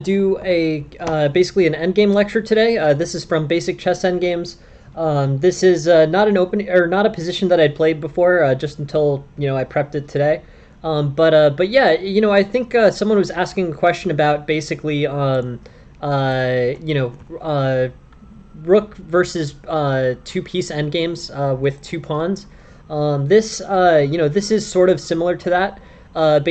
Do a basically an endgame lecture today. This is from Basic Chess Endgames. This is not an open or not a position that I'd played before, just until I prepped it today. But yeah, I think someone was asking a question about basically rook versus two-piece endgames with two pawns. This is sort of similar to that. The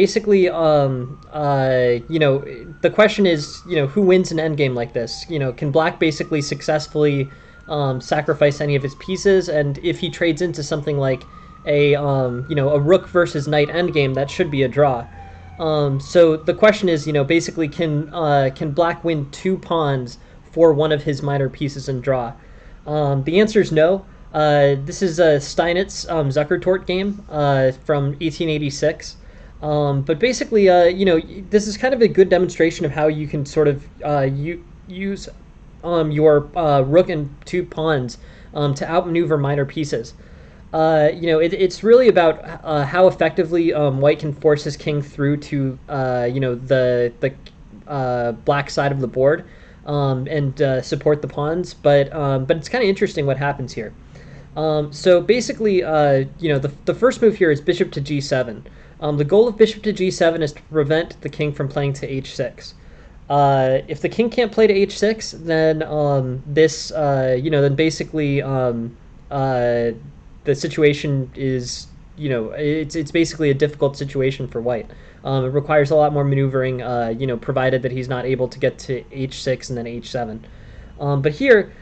question is, who wins an endgame like this? Can Black basically successfully sacrifice any of his pieces? And if he trades into something like a rook versus knight endgame, that should be a draw. So the question is, basically, can Black win two pawns for one of his minor pieces and draw? The answer is no. This is a Steinitz Zuckertort game from 1886. But basically, this is kind of a good demonstration of how you can sort of use your rook and two pawns to outmaneuver minor pieces. It's really about how effectively White can force his king through to the black side of the board and support the pawns. But it's kind of interesting what happens here. So basically, the first move here is bishop to g7. The goal of bishop to g7 is to prevent the king from playing to h6. If the king can't play to h6, then then basically the situation is, it's basically a difficult situation for White. It requires a lot more maneuvering, provided that he's not able to get to h6 and then h7. But here,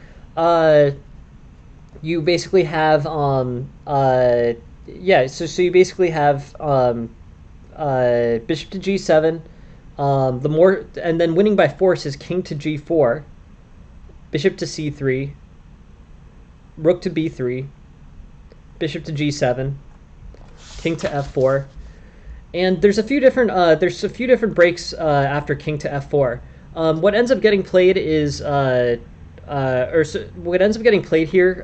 you basically have so you basically have bishop to g7. And then winning by force is king to g4, bishop to c3, rook to b3, bishop to g7, king to f4, and there's a few different breaks after king to f4. What ends up getting played is what ends up getting played here,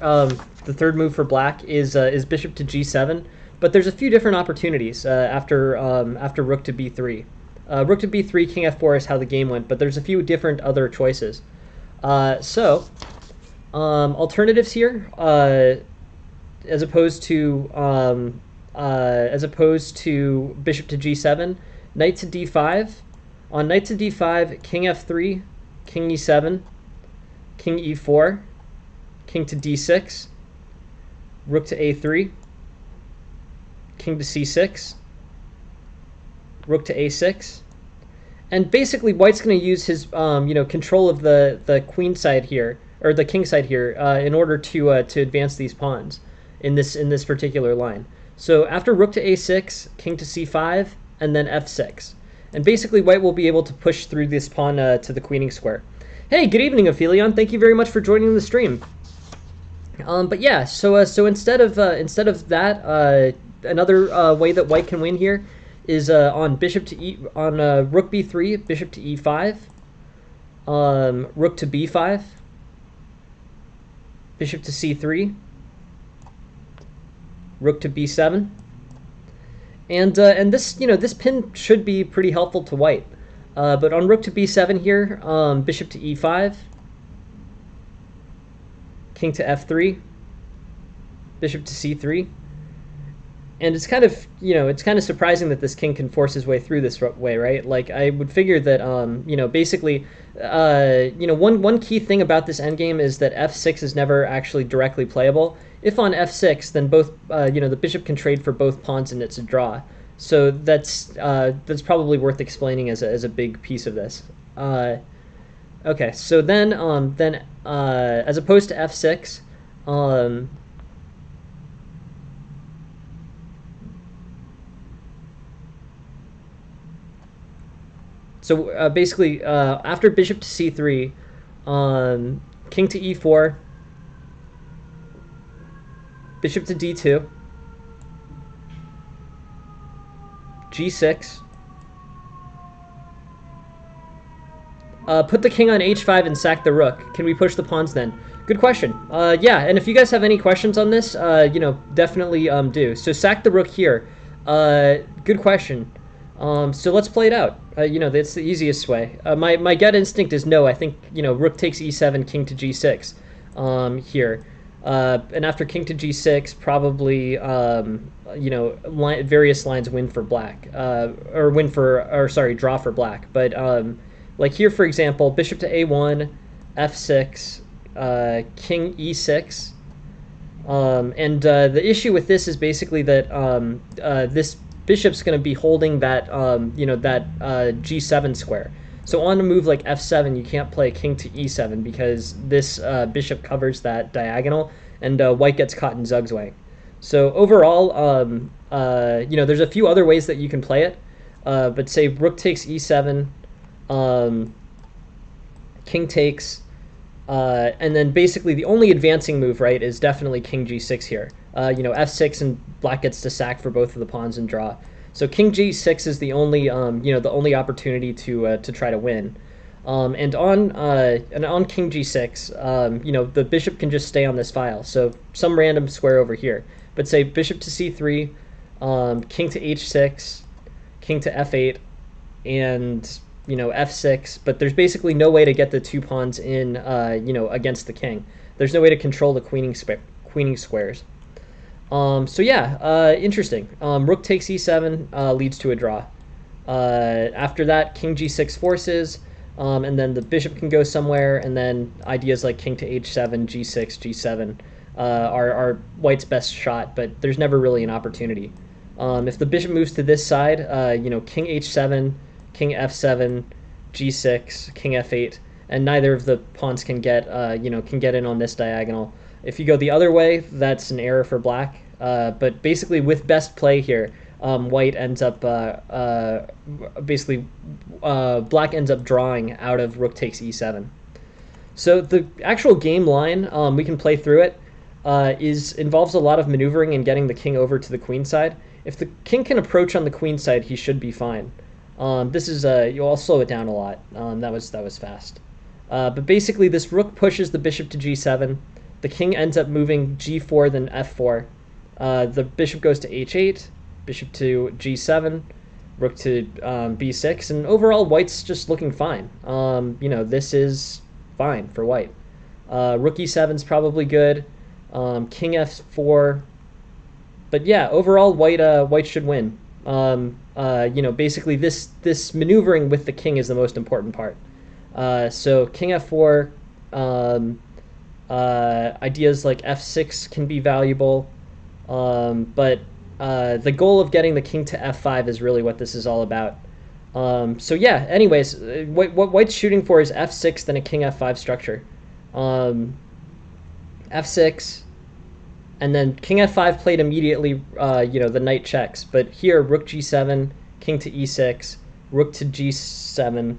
the third move for Black is bishop to g7, but there's a few different opportunities after rook to b3. Rook to b3, king f4 is how the game went, but there's a few different other choices. Alternatives here, as opposed to bishop to g7, knight to d5. On knight to d5, king f3, king e7, king e4, king to d6, rook to a3, king to c6, rook to a6, and basically White's going to use his control of the queen side here, or the king side here, in order to advance these pawns in this particular line. So after rook to a6, king to c5, and then f6, and basically White will be able to push through this pawn to the queening square. Hey, good evening, Aphelion. Thank you very much for joining the stream. But yeah, so instead of that, another way that White can win here is on rook b3, bishop to e5, rook to b5, bishop to c3, rook to b7, and this pin should be pretty helpful to White. But on rook to b7 here, bishop to e5, king to f3, bishop to c3, and it's kind of surprising that this king can force his way through this way, right? Like, I would figure that basically one key thing about this endgame is that f6 is never actually directly playable. If on f6, then both the bishop can trade for both pawns and it's a draw. So that's probably worth explaining as a big piece of this. Okay, so then as opposed to f6, basically after bishop to c3, king to e4, bishop to d2, g6, put the king on h5 and sack the rook. Can we push the pawns then? Good question. Yeah, and if you guys have any questions on this, definitely do. So sack the rook here. Good question. So let's play it out. That's the easiest way. My gut instinct is no. I think rook takes e7, king to g6 here, and after king to g6, probably various lines win for black, draw for black. But like here, for example, bishop to a1, f6, king e6. And the issue with this is basically that this bishop's going to be holding that g7 square. So on a move like f7, you can't play king to e7 because this bishop covers that diagonal, and white gets caught in Zugzwang. So overall, there's a few other ways that you can play it, but say rook takes e7, king takes. And then basically the only advancing move, right, is definitely king g6 here. F6 and black gets to sack for both of the pawns and draw. So king g6 is the only opportunity to try to win. And on king g6, the bishop can just stay on this file. So some random square over here. But say bishop to c3, king to h6, king to f8, and f6, but there's basically no way to get the two pawns in, against the king. There's no way to control the queening squares. So yeah, interesting. Rook takes e7 leads to a draw. After that, king g6 forces, and then the bishop can go somewhere, and then ideas like king to h7, g6, g7 are white's best shot, but there's never really an opportunity. If the bishop moves to this side, king h7, king f7, g6, king f8, and neither of the pawns can get in on this diagonal. If you go the other way, that's an error for black. But basically, with best play here, white ends up black ends up drawing out of rook takes e7. So the actual game line, we can play through it, involves a lot of maneuvering and getting the king over to the queen side. If the king can approach on the queen side, he should be fine. This is I'll slow it down a lot. That was fast. But basically, this rook pushes the bishop to g7. The king ends up moving g4, then f4. The bishop goes to h8, bishop to g7, rook to b6, and overall, white's just looking fine. This is fine for white. Rook e7 is probably good. King f4. But yeah, overall, white should win. Basically this maneuvering with the king is the most important part. So king f4, ideas like f6 can be valuable, but the goal of getting the king to f5 is really what this is all about. So yeah, anyways, what white's shooting for is f6, then a king f5 structure. F6, and then king f5 played immediately, the knight checks. But here, rook g7, king to e6, rook to g7,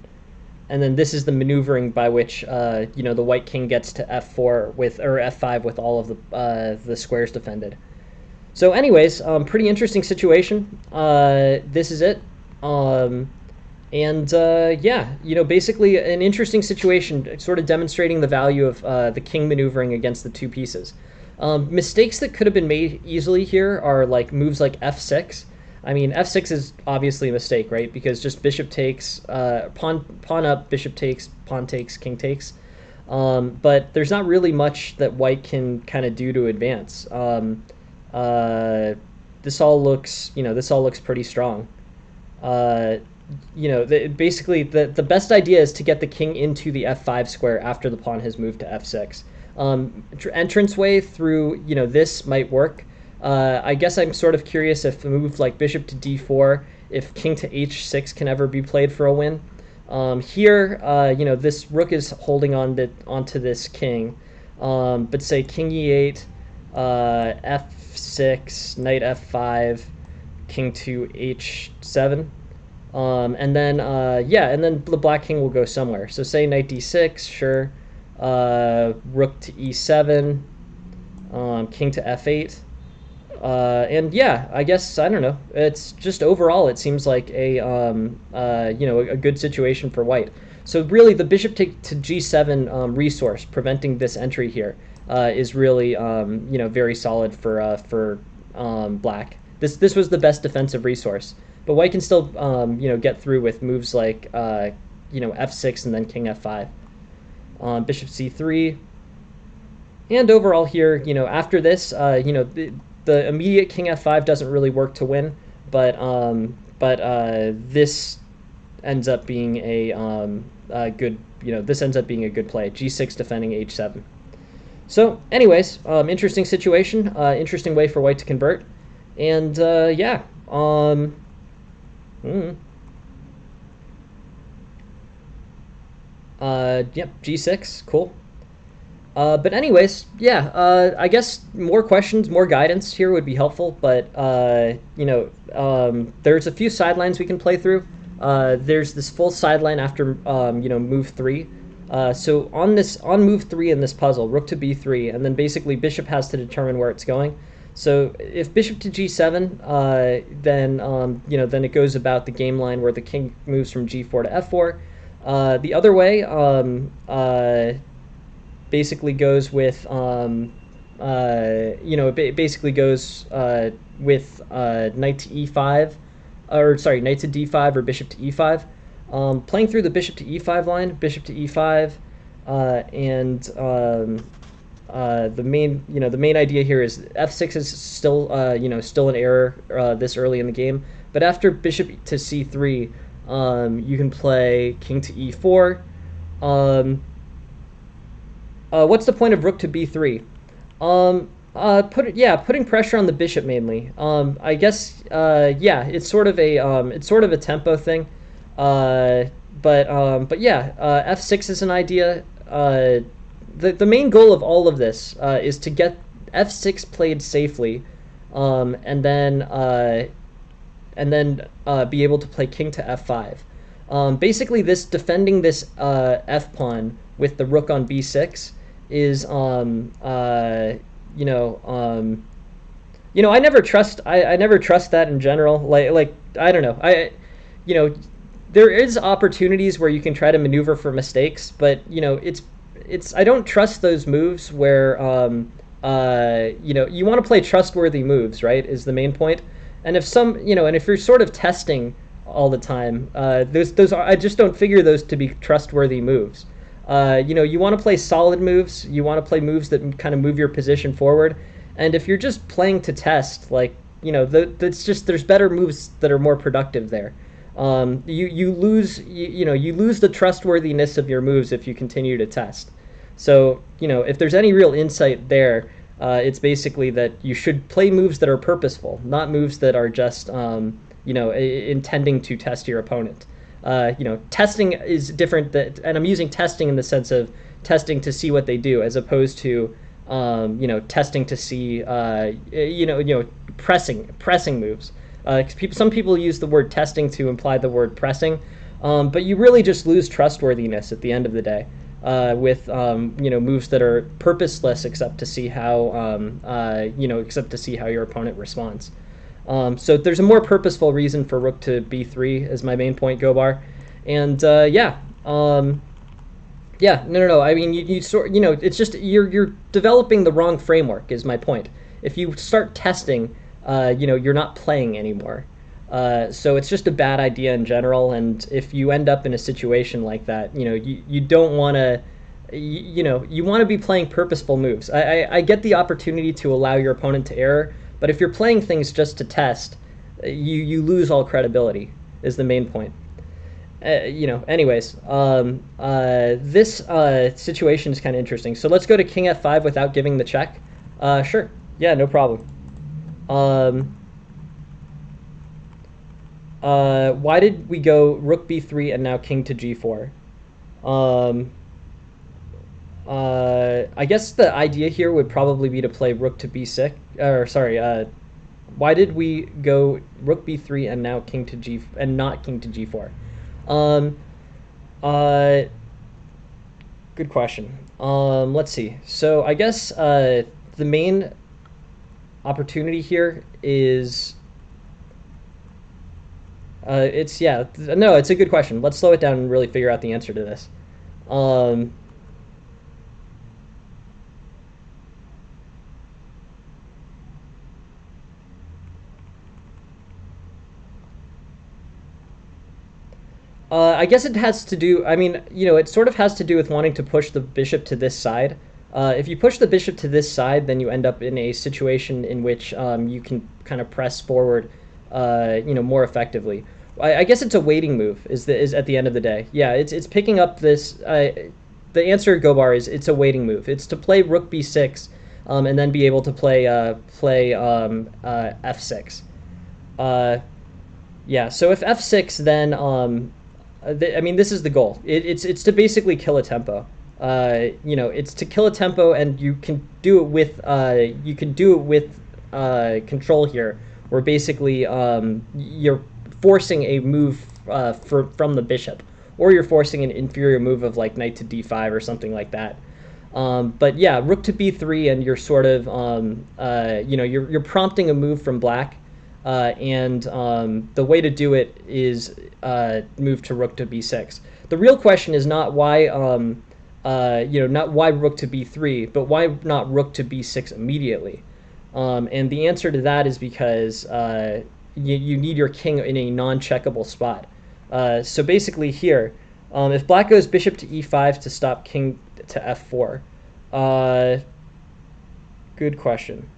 and then this is the maneuvering by which, the white king gets to f4 or f5 with all of the squares defended. So anyways, pretty interesting situation. This is it. Basically an interesting situation, sort of demonstrating the value of the king maneuvering against the two pieces. Mistakes that could have been made easily here are like moves like f6. I mean, f6 is obviously a mistake, right? Because just bishop takes, pawn up, bishop takes, pawn takes, king takes. But there's not really much that white can kind of do to advance. This all looks pretty strong. Basically the best idea is to get the king into the f5 square after the pawn has moved to f6. Entranceway through this might work. I guess I'm sort of curious if a move like bishop to d4, if king to h6 can ever be played for a win. Here, this rook is holding onto this king, but say king e8, f6, knight f5, king to h7. And then the black king will go somewhere. So say knight d6, sure. Rook to e7, king to f8. And yeah, I guess, I don't know. It's just overall, it seems like a good situation for white. So really, the bishop to g7 resource, preventing this entry here, is really very solid for black. This was the best defensive resource. but white can still get through with moves like f6 and then king f5, bishop c3, and overall here, after this, the immediate king f5 doesn't really work to win, but this ends up being a good this ends up being a good play. G6 defending h7. So, anyways, interesting situation, interesting way for white to convert, and yeah. Yep, G6, cool. But anyways, yeah, I guess more questions, more guidance here would be helpful. But there's a few sidelines we can play through. There's this full sideline after move three. So on move three in this puzzle, rook to b3, and then basically bishop has to determine where it's going. So if bishop to g7, then it goes about the game line where the king moves from g4 to f4. The other way, basically goes with basically goes with knight to e5, or sorry, knight to d5 or bishop to e5. Playing through the bishop to e5 line, bishop to e5, and the main idea here is f6 is still still an error this early in the game, but after bishop to c3, you can play king to e4. What's the point of rook to b3? Putting pressure on the bishop mainly. I guess it's sort of a tempo thing. But yeah, f6 is an idea. The main goal of all of this is to get f6 played safely, and then be able to play king to f5. Basically, this defending this f pawn with the rook on b6 is I never trust that in general. Like I don't know. There is opportunities where you can try to maneuver for mistakes, but it's I don't trust those moves where you want to play trustworthy moves, right? Is the main point. And if you're sort of testing all the time, those are, I just don't figure those to be trustworthy moves. You want to play solid moves. You want to play moves that kind of move your position forward. And if you're just playing to test, there's better moves that are more productive there. You lose the trustworthiness of your moves if you continue to test. So if there's any real insight there, it's basically that you should play moves that are purposeful, not moves that are just intending to test your opponent. Testing is different, and I'm using testing in the sense of testing to see what they do, as opposed to testing to see pressing moves. Some people use the word testing to imply the word pressing, but you really just lose trustworthiness at the end of the day with moves that are purposeless, except to see how your opponent responds. So there's a more purposeful reason for rook to b3 as my main point, Gobar. And no. I mean, it's just you're developing the wrong framework is my point. If you start testing, you're not playing anymore. So it's just a bad idea in general. And if you end up in a situation like that, you don't want to. You want to be playing purposeful moves. I get the opportunity to allow your opponent to error, but if you're playing things just to test, you lose all credibility, is the main point. Anyways, this situation is kind of interesting. So let's go to king f5 without giving the check. Sure. Yeah, no problem. Why did we go rook b3 and now king to g4? I guess the idea here would probably be to play rook to b6, or sorry, why did we go rook b3 and now king to g and not king to g4? Good question. Let's see. So I guess the main opportunity here is it's a good question. Let's slow it down and really figure out the answer to this. I guess it has to do. I mean, it sort of has to do with wanting to push the bishop to this side. If you push the bishop to this side, then you end up in a situation in which you can kind of press forward, more effectively. I guess it's a waiting move. Is at the end of the day, yeah, it's picking up this. The answer, Gobar, is it's a waiting move. It's to play rook b6, and then be able to play f6. Yeah, so if f6, then I mean, this is the goal. It's to basically kill a tempo. It's to kill a tempo, and you can do it with control here, where basically you're forcing a move from the bishop, or you're forcing an inferior move of like knight to d5 or something like that. But yeah, rook to b3, and you're sort of you're prompting a move from black. And the way to do it is move to rook to b6. The real question is not why, not why rook to b3, but why not rook to b6 immediately. And the answer to that is because you need your king in a non-checkable spot. So basically here, if black goes bishop to e5 to stop king to f4, good question.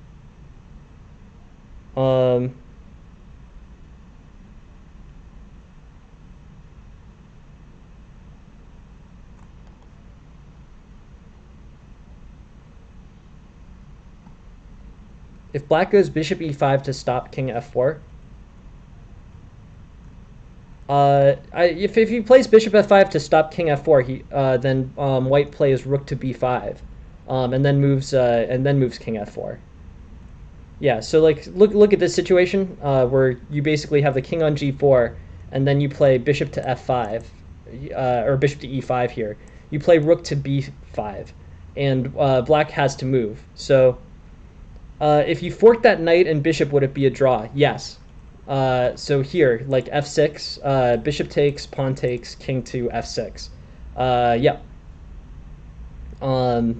If black goes bishop e5 to stop king f4, if he plays bishop f5 to stop king f4, then white plays rook to b5, and then moves king f4. Yeah, so like look at this situation where you basically have the king on g4, and then you play bishop to f5, or bishop to e5 here. You play rook to b5, and black has to move. So if you fork that knight and bishop, would it be a draw? Yes. So here, like f6, bishop takes, pawn takes, king to f6. Yeah.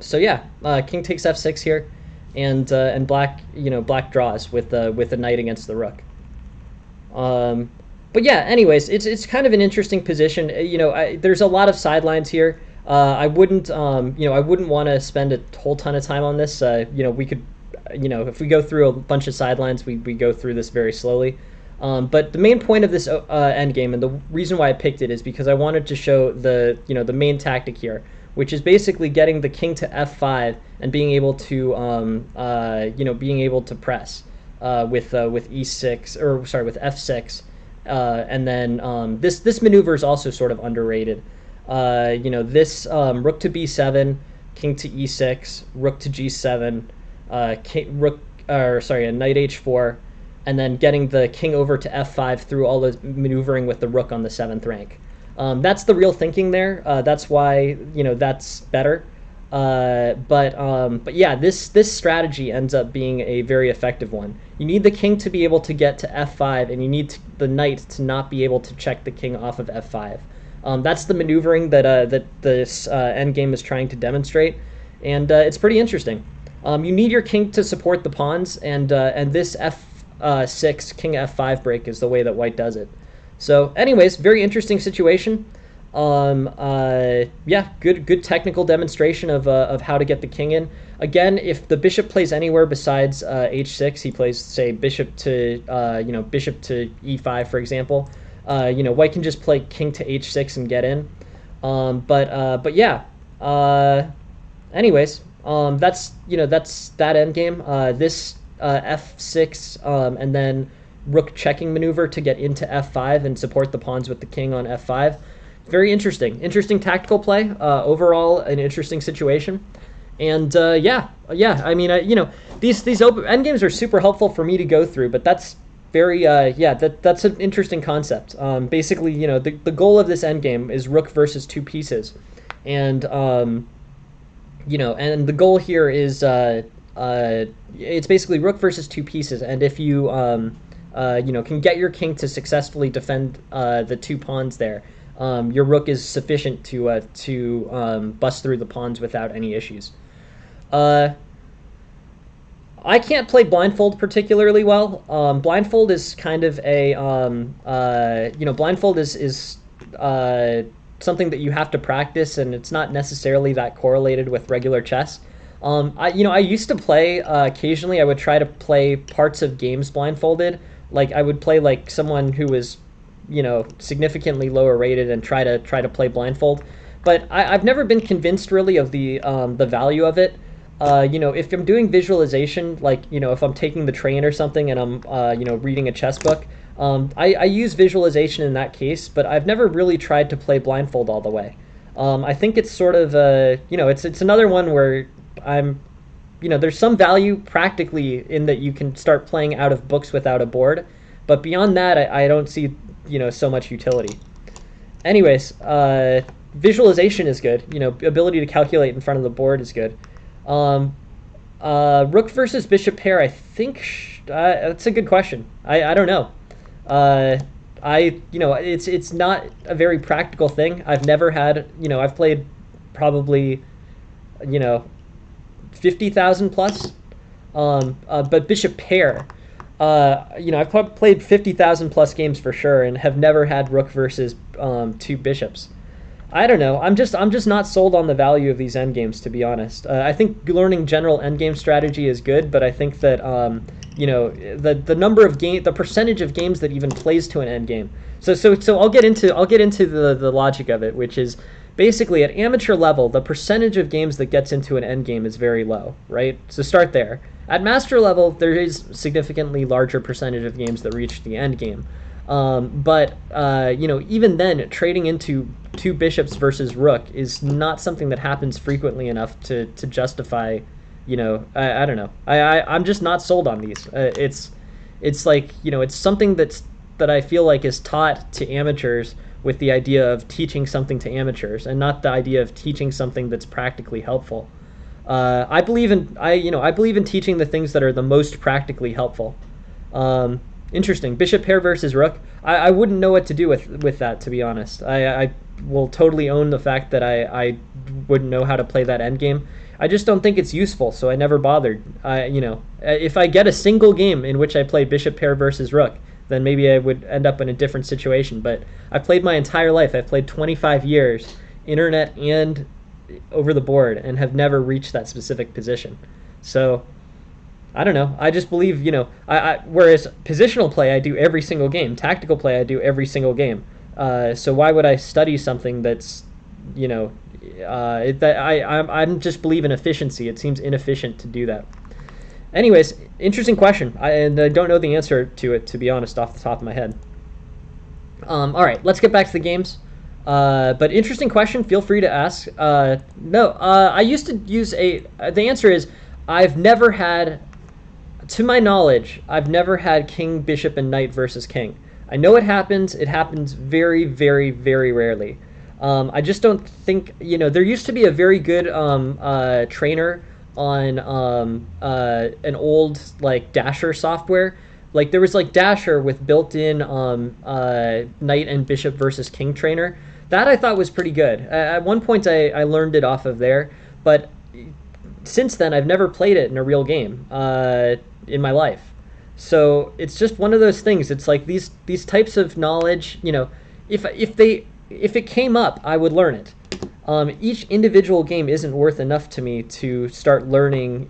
So yeah, king takes f6 here, and black, black draws with the knight against the rook. But yeah, anyways, it's kind of an interesting position. There's a lot of sidelines here. I wouldn't want to spend a whole ton of time on this. We could, if we go through a bunch of sidelines, we go through this very slowly. But the main point of this endgame, and the reason why I picked it, is because I wanted to show the main tactic here, which is basically getting the king to f5 and being able to press with e6, or sorry, with f6, and then this maneuver is also sort of underrated. This rook to b7, king to e6, rook to g7, knight h4, and then getting the king over to f5 through all the maneuvering with the rook on the 7th rank. That's the real thinking there. That's why that's better. But yeah, this strategy ends up being a very effective one. You need the king to be able to get to f5, and you need the knight to not be able to check the king off of f5. That's the maneuvering that this endgame is trying to demonstrate, and it's pretty interesting. You need your king to support the pawns, and this f6 king f5 break is the way that white does it. So anyways, very interesting situation. Yeah, good technical demonstration of how to get the king in. Again, if the bishop plays anywhere besides h6, he plays, say, bishop to bishop to e5, for example. White can just play king to h6 and get in. But yeah. Anyways, that's that endgame. This f6, and then rook checking maneuver to get into f5 and support the pawns with the king on f5. Very interesting tactical play. Overall, an interesting situation. And yeah. I mean, these open endgames are super helpful for me to go through, but that's very that's an interesting concept. Basically, the goal of this endgame is rook versus two pieces, and and the goal here is it's basically rook versus two pieces, and if you can get your king to successfully defend the two pawns there, your rook is sufficient to bust through the pawns without any issues. I can't play blindfold particularly well. Blindfold is kind of a blindfold is uh, something that you have to practice, and it's not necessarily that correlated with regular chess. I used to play occasionally. I would try to play parts of games blindfolded. Like I would play like someone who was, significantly lower rated and try to play blindfold. But I've never been convinced really of the value of it. If I'm doing visualization, like if I'm taking the train or something and I'm reading a chess book, I use visualization in that case, but I've never really tried to play blindfold all the way. I think it's sort of it's another one where I'm there's some value practically in that you can start playing out of books without a board, but beyond that, I don't see so much utility. Anyways, visualization is good. Ability to calculate in front of the board is good. Um, Rook versus bishop pair. I think that's a good question. I don't know. Uh, it's not a very practical thing. I've never had I've played probably you know 50,000 plus. But bishop pair. I've played 50,000 plus games for sure, and have never had rook versus two bishops. I don't know. I'm just not sold on the value of these endgames, to be honest. I think learning general endgame strategy is good, but I think that the number of the percentage of games that even plays to an endgame. So I'll get into the logic of it, which is basically at amateur level, the percentage of games that gets into an endgame is very low, right? So start there. At master level, there is significantly larger percentage of games that reach the endgame. But even then, trading into two bishops versus rook is not something that happens frequently enough to justify. I don't know. I'm just not sold on these. It's like it's something that I feel like is taught to amateurs with the idea of teaching something to amateurs, and not the idea of teaching something that's practically helpful. I believe in teaching the things that are the most practically helpful. Interesting. Bishop pair versus rook. I wouldn't know what to do with that, to be honest. I will totally own the fact that I wouldn't know how to play that endgame. I just don't think it's useful, so I never bothered. If I get a single game in which I play bishop pair versus rook, then maybe I would end up in a different situation. But I played my entire life. I've played 25 years, internet and over the board, and have never reached that specific position. So I don't know. I just believe, whereas positional play I do every single game, tactical play I do every single game. So why would I study something that's, I'm just believe in efficiency. It seems inefficient to do that. Anyways, interesting question, and I don't know the answer to it, to be honest, off the top of my head. All right, let's get back to the games. But interesting question. Feel free to ask. No, I used to use a. The answer is I've never had, to my knowledge, I've never had king, bishop, and knight versus king. I know it happens. It happens very, very, very rarely. I just don't think There used to be a very good trainer on an old like Dasher software. Like there was like Dasher with built-in knight and bishop versus king trainer. That I thought was pretty good. At one point I learned it off of there, but since then I've never played it in a real game in my life. So it's just one of those things. It's like these types of knowledge. If it came up, I would learn it. Each individual game isn't worth enough to me to start learning,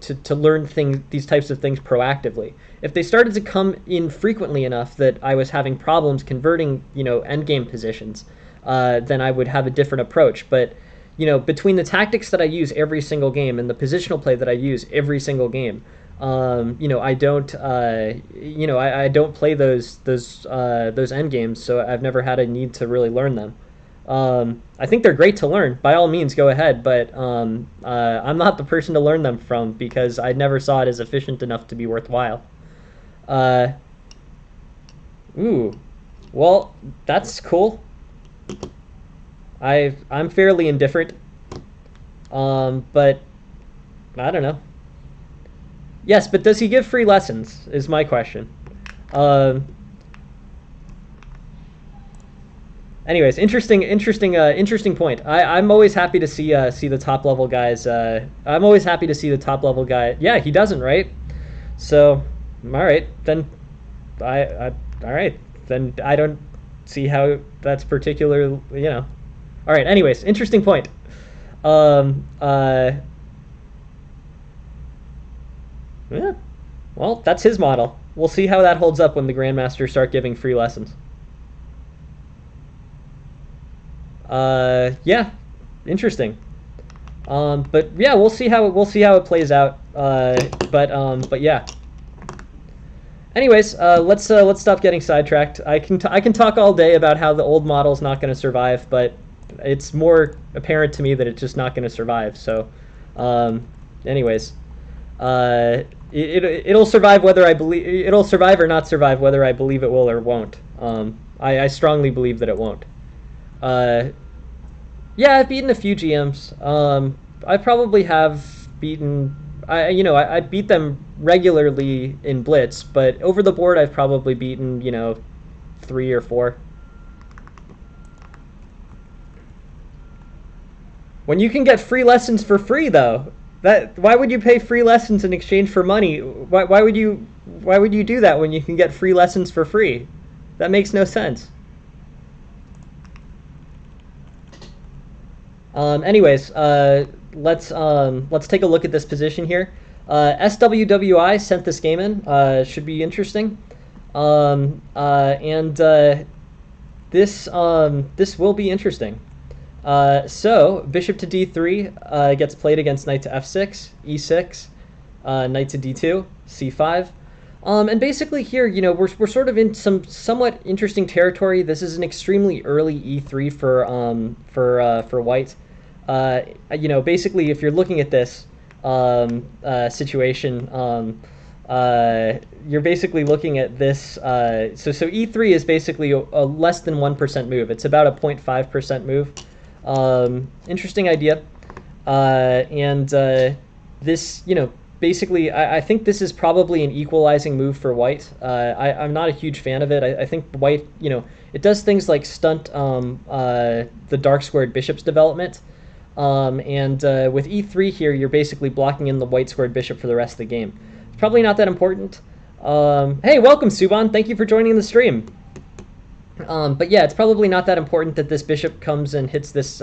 to learn these types of things proactively. If they started to come in frequently enough that I was having problems converting, endgame positions, then I would have a different approach. But, between the tactics that I use every single game and the positional play that I use every single game, I don't, I don't play those end games, so I've never had a need to really learn them. I think they're great to learn. By all means, go ahead. But I'm not the person to learn them from because I never saw it as efficient enough to be worthwhile. Uh, ooh, well, that's cool. I'm fairly indifferent. But I don't know. Yes, but does he give free lessons? Is my question. Um, Anyways, interesting point. I'm always happy to see the top level guys. I'm always happy to see the top level guy. Yeah, he doesn't, right? So, all right, then, I all right, then I don't see how that's particular, All right, anyways, interesting point. Um, uh, yeah, well, that's his model. We'll see how that holds up when the grandmasters start giving free lessons. Yeah, interesting. But yeah, we'll see how it plays out. But yeah. Anyways, let's stop getting sidetracked. I can talk all day about how the old model's not going to survive, but it's more apparent to me that it's just not going to survive. So, um, anyways, it'll survive whether I believe it'll survive or not survive whether I believe it will or won't. I strongly believe that it won't. Uh, yeah, I've beaten a few GMs. I probably have beaten. I beat them regularly in Blitz, but over the board I've probably beaten 3 or 4. When you can get free lessons for free, though, that why would you pay free lessons in exchange for money? Why would you do that when you can get free lessons for free? That makes no sense. Anyways, let's take a look at this position here. SWWI sent this game in. Should be interesting. And this will be interesting. So bishop to d3 gets played against knight to f6, e6, knight to d2, c5. And basically here, we're sort of in some somewhat interesting territory. This is an extremely early e3 for white. Basically, if you're looking at this situation, you're basically looking at this. So e3 is basically a less than 1% move. It's about a 0.5% move. Interesting idea. And this, basically, I think this is probably an equalizing move for white. I'm not a huge fan of it. I think white, it does things like stunt the dark squared bishop's development. And with e3 here, you're basically blocking in the white squared bishop for the rest of the game. It's probably not that important. Hey, welcome, Subban. Thank you for joining the stream. But yeah, it's probably not that important that this bishop comes and hits this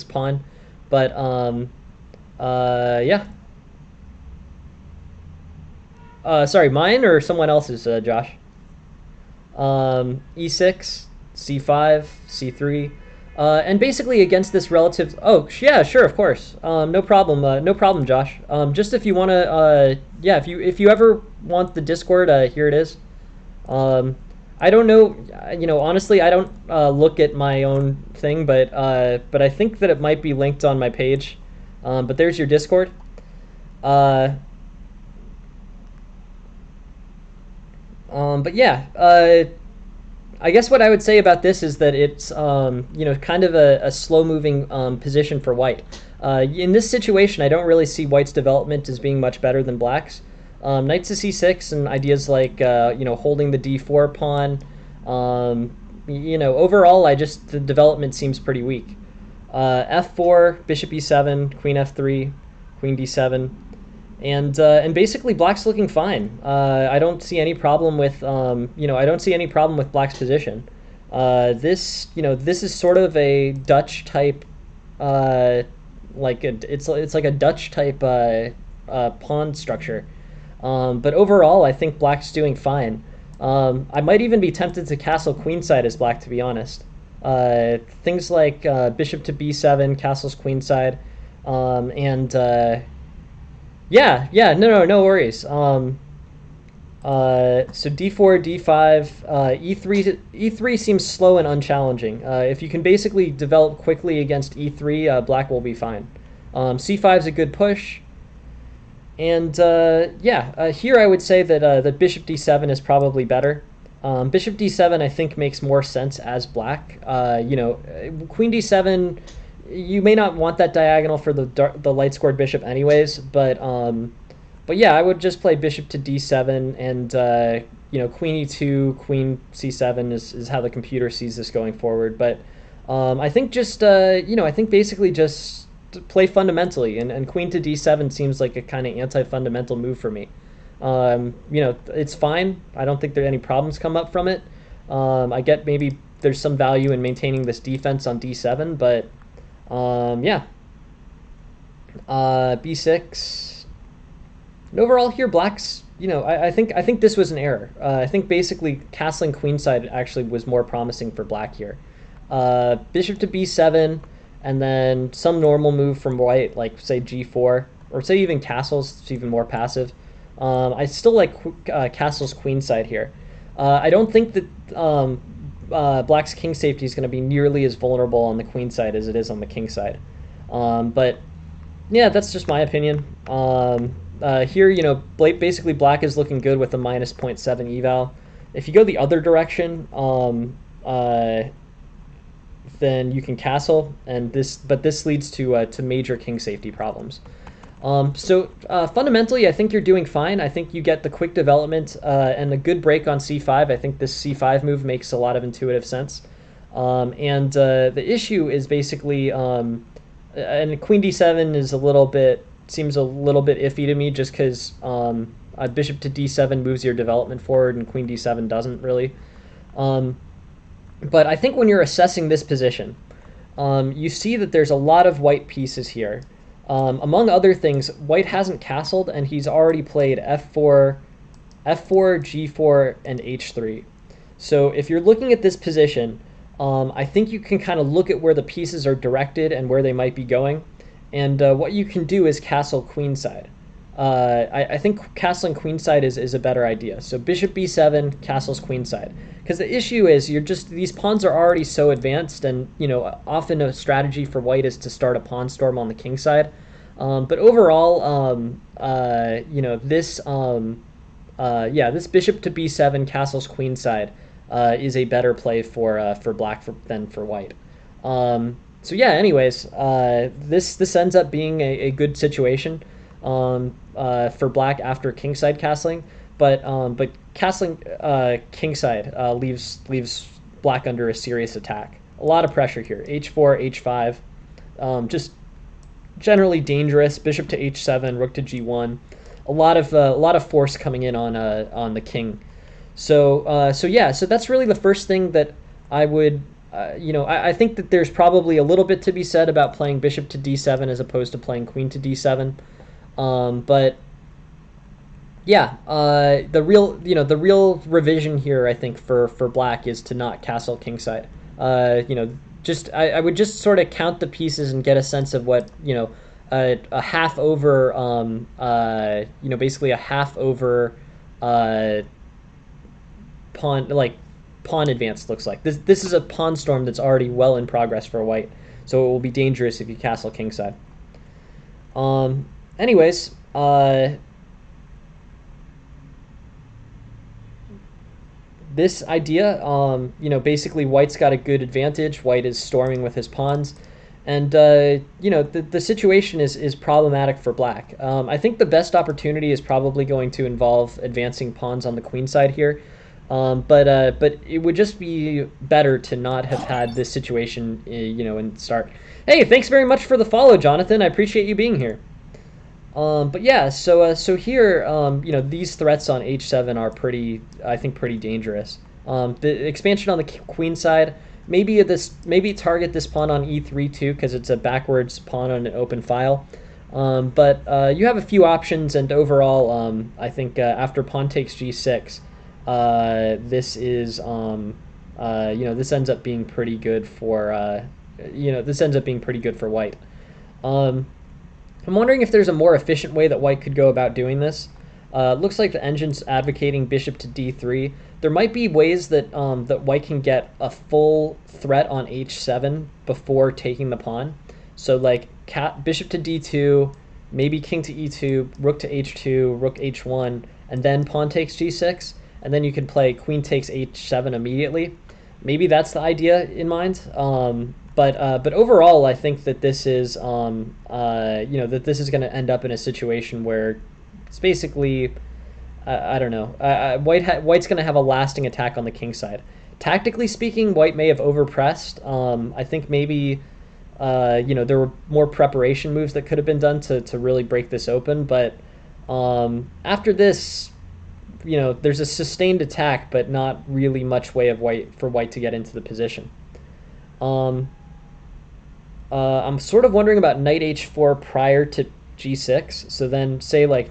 pawn. But yeah. Sorry, mine or someone else's, Josh? E6, c5, c3. And basically against this relative. Oh yeah, sure, of course. No problem. No problem, Josh. Just if you want to, yeah, if you ever want the Discord, here it is. I don't know. Honestly, I don't look at my own thing, but I think that it might be linked on my page. But there's your Discord. But yeah. I guess what I would say about this is that it's kind of a slow-moving position for white. In this situation, I don't really see white's development as being much better than black's. Knight to c6 and ideas like holding the d4 pawn. Overall, the development seems pretty weak. F4, bishop e7, queen f3, queen d7. And basically black's looking fine. I don't see any problem with I don't see any problem with black's position. This is sort of a Dutch type it's like a Dutch type pawn structure. But overall, I think black's doing fine. I might even be tempted to castle queenside as black, to be honest. Things like bishop to b7, castles queenside, and yeah, no worries. So d4, d5, e3 seems slow and unchallenging. If you can basically develop quickly against e3, black will be fine. c5 is a good push. And here I would say that the bishop d7 is probably better. Bishop d7 I think makes more sense as black. Queen d7, you may not want that diagonal for the light squared bishop anyways, but yeah, I would just play bishop to d7 and queen e2, queen c7 is how the computer sees this going forward. But I think I think basically just play fundamentally, and queen to d7 seems like a kind of anti-fundamental move for me. It's fine. I don't think there any problems come up from it. I get maybe there's some value in maintaining this defense on d7, but yeah. B6. And overall here, black's, I think this was an error. I think basically castling queenside actually was more promising for black here. Bishop to b7, and then some normal move from white, like say g4, or say even castles. It's even more passive. I still like castles queenside here. I don't think that black's king safety is going to be nearly as vulnerable on the queen side as it is on the king side. But yeah, that's just my opinion. Here, basically black is looking good with a minus 0.7 eval. If you go the other direction, then you can castle, but this leads to major king safety problems. So fundamentally, I think you're doing fine. I think you get the quick development and a good break on c5. I think this c5 move makes a lot of intuitive sense. And the issue is basically, and queen d7 is seems a little bit iffy to me, just because bishop to d7 moves your development forward and queen d7 doesn't really. But I think when you're assessing this position, you see that there's a lot of white pieces here. Among other things, white hasn't castled, and he's already played f4, g4, and h3. So if you're looking at this position, I think you can kind of look at where the pieces are directed and where they might be going. And what you can do is castle queenside. I think castling queenside is a better idea. So bishop b7, castles queenside. Because the issue is these pawns are already so advanced, and often a strategy for white is to start a pawn storm on the king side. But overall, this bishop to b7, castles queenside is a better play for black than for white. So yeah, anyways, this ends up being a good situation for black after kingside castling, but castling kingside leaves black under a serious attack. A lot of pressure here. h4, h5, just generally dangerous. Bishop to h7, rook to g1. A lot of force coming in on the king. So that's really the first thing that I would. I think that there's probably a little bit to be said about playing bishop to d7 as opposed to playing queen to d7. But yeah, the real revision here, I think, for black is to not castle kingside. I would just sort of count the pieces and get a sense of what a half over basically a half over pawn advance looks like. This is a pawn storm that's already well in progress for white, so it will be dangerous if you castle kingside. Anyways, this idea, basically white's got a good advantage. White is storming with his pawns, and the situation is problematic for black. I think the best opportunity is probably going to involve advancing pawns on the queen side here. But it would just be better to not have had this situation, in the start. Hey, thanks very much for the follow, Jonathan. I appreciate you being here. But yeah, so here, these threats on h7 are pretty dangerous. The expansion on the queen side, maybe target this pawn on e3 too, because it's a backwards pawn on an open file. But you have a few options, and overall, I think after pawn takes g6. This is this ends up being pretty good for white. I'm wondering if there's a more efficient way that white could go about doing this. Looks like the engine's advocating bishop to d3. There might be ways that that white can get a full threat on h7 before taking the pawn. So like bishop to d2, maybe king to e2, rook to h2, rook h1, and then pawn takes g6. And then you can play queen takes h7 immediately. Maybe that's the idea in mind. But overall, I think that this is that this is going to end up in a situation where it's basically I don't know. White's going to have a lasting attack on the king side. Tactically speaking, white may have overpressed. I think maybe there were more preparation moves that could have been done to really break this open. But after this, there's a sustained attack, but not really much way of white to get into the position. Um, I'm sort of wondering about knight h4 prior to g6. So then say like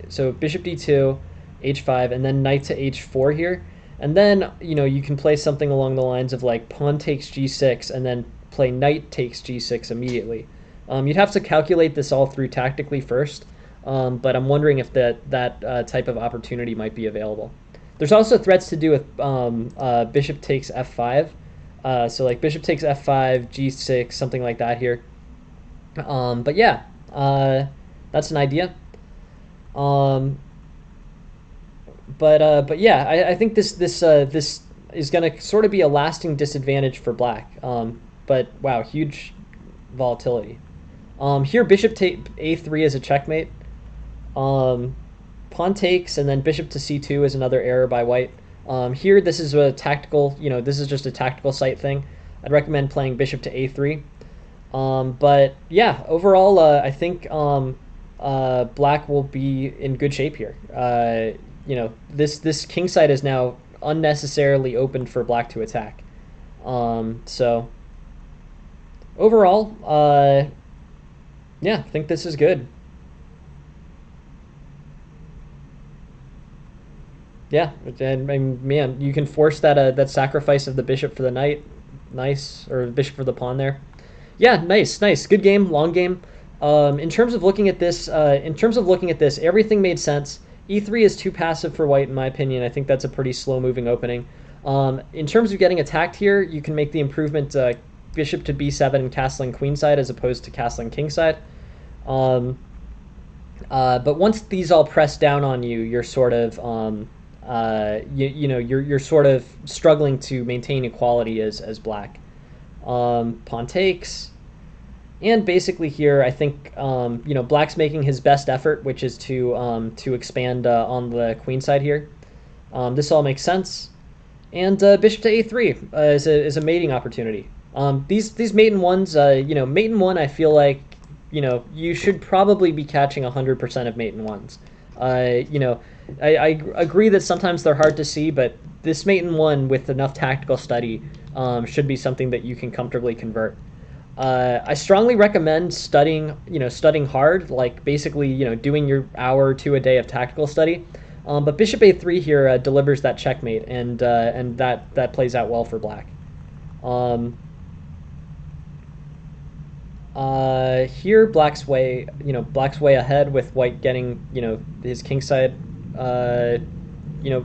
so bishop d2, h5, and then knight to h4 here. And then, you can play something along the lines of like pawn takes g6 and then play knight takes g6 immediately. You'd have to calculate this all through tactically first, but I'm wondering if that type of opportunity might be available. There's also threats to do with bishop takes f5. So like bishop takes f5, g6, something like that here. But yeah, that's an idea. But yeah, I think this is going to sort of be a lasting disadvantage for black. But wow, huge volatility. Here bishop take a3 is a checkmate. Pawn takes and then bishop to c2 is another error by white. Here this is a tactical, this is just a tactical sight thing. I'd recommend playing bishop to a3. But yeah, overall, I think black will be in good shape here. This king side is now unnecessarily open for black to attack. So overall, yeah, I think this is good. Yeah, and man, you can force that sacrifice of the bishop for the knight, nice, or bishop for the pawn there. Yeah, nice, good game, long game. In terms of looking at this, everything made sense. E3 is too passive for white, in my opinion. I think that's a pretty slow-moving opening. In terms of getting attacked here, you can make the improvement bishop to b7 and castling queenside as opposed to castling kingside. But once these all press down on you, you're sort of you're sort of struggling to maintain equality as black. Pawn takes, and basically here I think black's making his best effort, which is to expand on the queen side here. This all makes sense, and bishop to a3 is a mating opportunity. These maiden ones, maiden one, I feel like you should probably be catching 100% of maiden ones. I agree that sometimes they're hard to see, but this maiden one with enough tactical study should be something that you can comfortably convert. I strongly recommend studying hard, like basically, doing your hour or two a day of tactical study. But bishop a3 here delivers that checkmate, and that plays out well for black. Here black's way ahead with white getting his kingside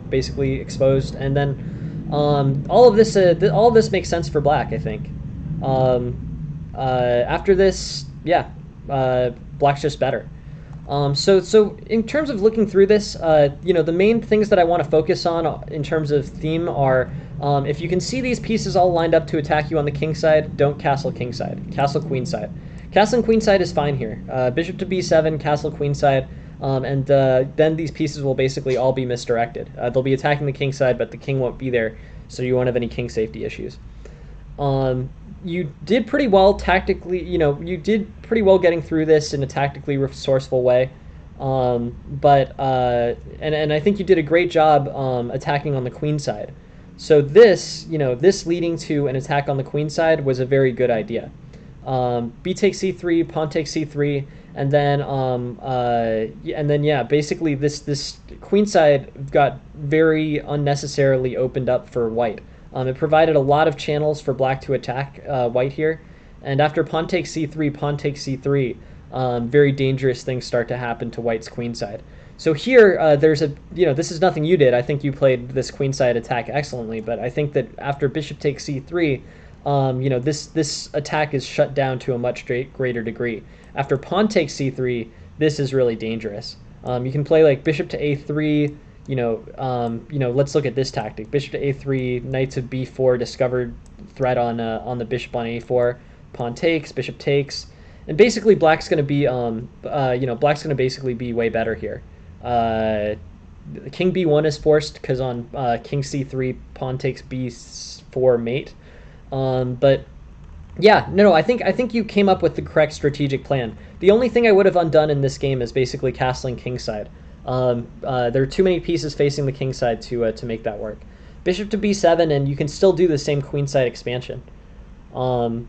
basically exposed, and then all of this makes sense for black, I think. After this, yeah, black's just better. So in terms of looking through this, the main things that I want to focus on in terms of theme are, if you can see these pieces all lined up to attack you on the king side, don't castle king side, castle queen side. Castling queen side is fine here. Bishop to b7, castle queen side, and then these pieces will basically all be misdirected. They'll be attacking the king side, but the king won't be there, so you won't have any king safety issues. You did pretty well tactically, you did pretty well getting through this in a tactically resourceful way. But I think you did a great job attacking on the queen side. So this leading to an attack on the queen side was a very good idea. B takes c3, pawn takes c3, and then yeah, basically this queen side got very unnecessarily opened up for white. It provided a lot of channels for black to attack white here, and after pawn takes c3, pawn takes c3, very dangerous things start to happen to white's queen side. So here, there's this is nothing you did. I think you played this queen side attack excellently, but I think that after bishop takes c3, this attack is shut down to a much greater degree. After pawn takes c3, this is really dangerous. You can play like bishop to a3. Let's look at this tactic: bishop to a3, knight to b4, discovered threat on the bishop on a4. Pawn takes, bishop takes, and basically black's going to be black's going to basically be way better here. King b1 is forced because on king c3, pawn takes b4 mate. But yeah, no, I think you came up with the correct strategic plan. The only thing I would have undone in this game is basically castling kingside. There are too many pieces facing the king side to make that work. Bishop to b7, and you can still do the same queen side expansion. Um,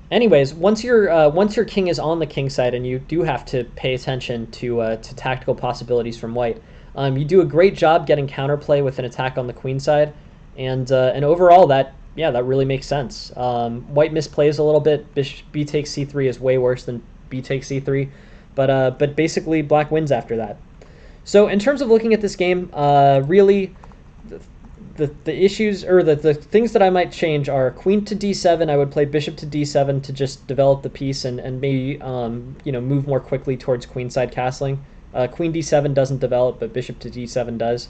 Anyways, once your king is on the king side, and you do have to pay attention to tactical possibilities from white, you do a great job getting counterplay with an attack on the queen side, and overall that really makes sense. White misplays a little bit. B takes c3 is way worse than b takes c3, but basically black wins after that. So in terms of looking at this game, really the issues or the things that I might change are queen to d7. I would play bishop to d7 to just develop the piece and maybe move more quickly towards queenside castling. Queen d7 doesn't develop, but bishop to d7 does.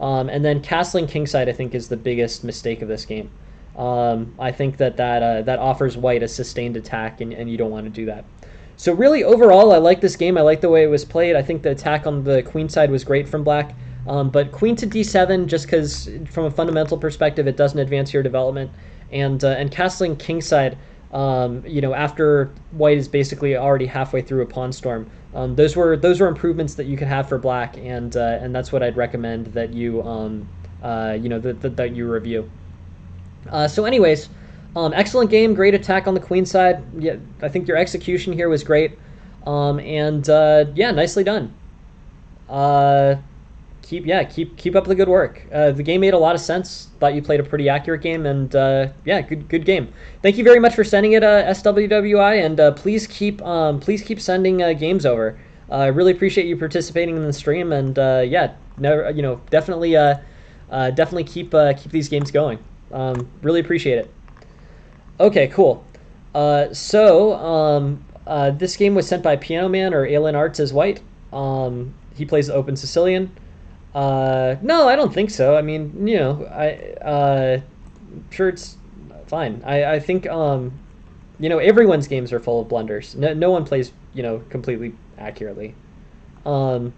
And then castling kingside, I think, is the biggest mistake of this game. I think that offers white a sustained attack, and you don't want to do that. So really, overall, I like this game. I like the way it was played. I think the attack on the queen side was great from black. But queen to d7, just because from a fundamental perspective, it doesn't advance your development. And castling kingside, after white is basically already halfway through a pawn storm, those were improvements that you could have for black, and that's what I'd recommend that you that you review. So anyways, excellent game, great attack on the queen side. Yeah, I think your execution here was great, yeah, nicely done. Keep up the good work. The game made a lot of sense. Thought you played a pretty accurate game, and yeah, good game. Thank you very much for sending it, SWWI, and please keep sending games over. I really appreciate you participating in the stream, and yeah, never, definitely keep these games going. Really appreciate it. Okay, cool. This game was sent by Piano Man or Alien Arts as white. He plays the Open Sicilian. No, I don't think so. I mean, sure, it's fine. I think everyone's games are full of blunders. No one plays completely accurately. But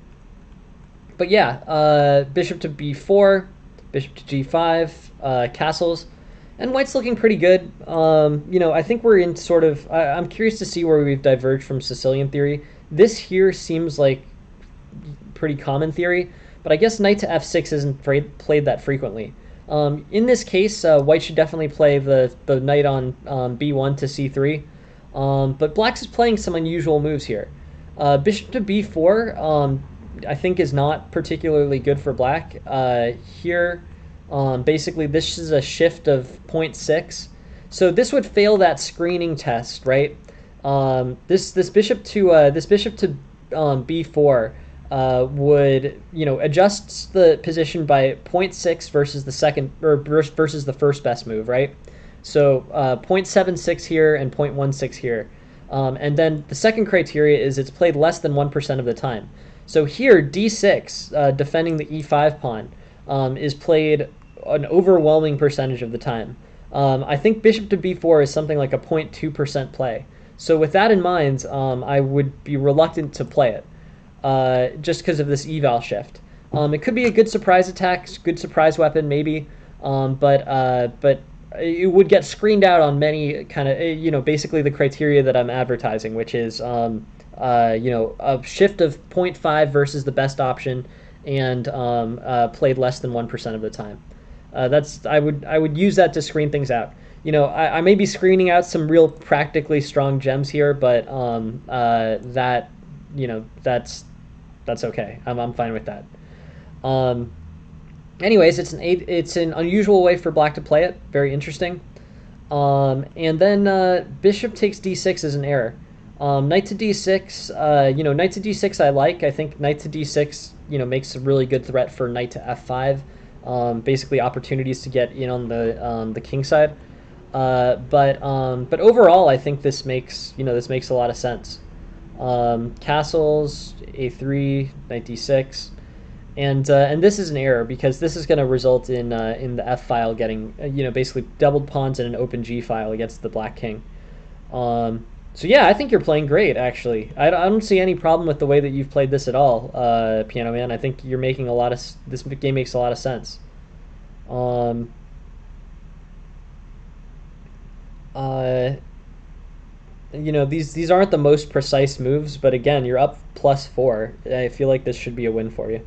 yeah, bishop to b4, bishop to g5, castles, and white's looking pretty good. I think we're in sort of. I'm curious to see where we've diverged from Sicilian theory. This here seems like pretty common theory, but I guess knight to f6 isn't played that frequently. In this case, white should definitely play the knight on b1 to c3, but black's is playing some unusual moves here. Bishop to b4, I think, is not particularly good for black. Here, basically, this is a shift of 0.6, so this would fail that screening test, right? This bishop to b4 would adjusts the position by 0.6 versus the second or versus the first best move, right? So 0.76 here and 0.16 here, and then the second criteria is it's played less than 1% of the time. So here d6, defending the e5 pawn, is played an overwhelming percentage of the time. I think bishop to b4 is something like a 0.2% play. So with that in mind, I would be reluctant to play it. Just because of this eval shift. It could be a good surprise attack, good surprise weapon maybe, but it would get screened out on many kind of, basically the criteria that I'm advertising, which is, a shift of 0.5 versus the best option, and played less than 1% of the time. I would use that to screen things out. I may be screening out some real practically strong gems here, but that's okay. I'm fine with that. Anyways, it's an unusual way for black to play it. Very interesting. And then bishop takes d6 is an error. Knight to d6. Knight to d6 I like. I think knight to d6 makes a really good threat for knight to f5. Basically opportunities to get in on the king side. But overall, I think this makes a lot of sense. Castles, a3, knight d6, and this is an error because this is going to result in the f file getting basically doubled pawns in an open g file against the black king. So yeah, I think you're playing great actually. I don't see any problem with the way that you've played this at all, Piano Man. I think you're making this game makes a lot of sense. these aren't the most precise moves, but again, you're up +4. I feel like this should be a win for you.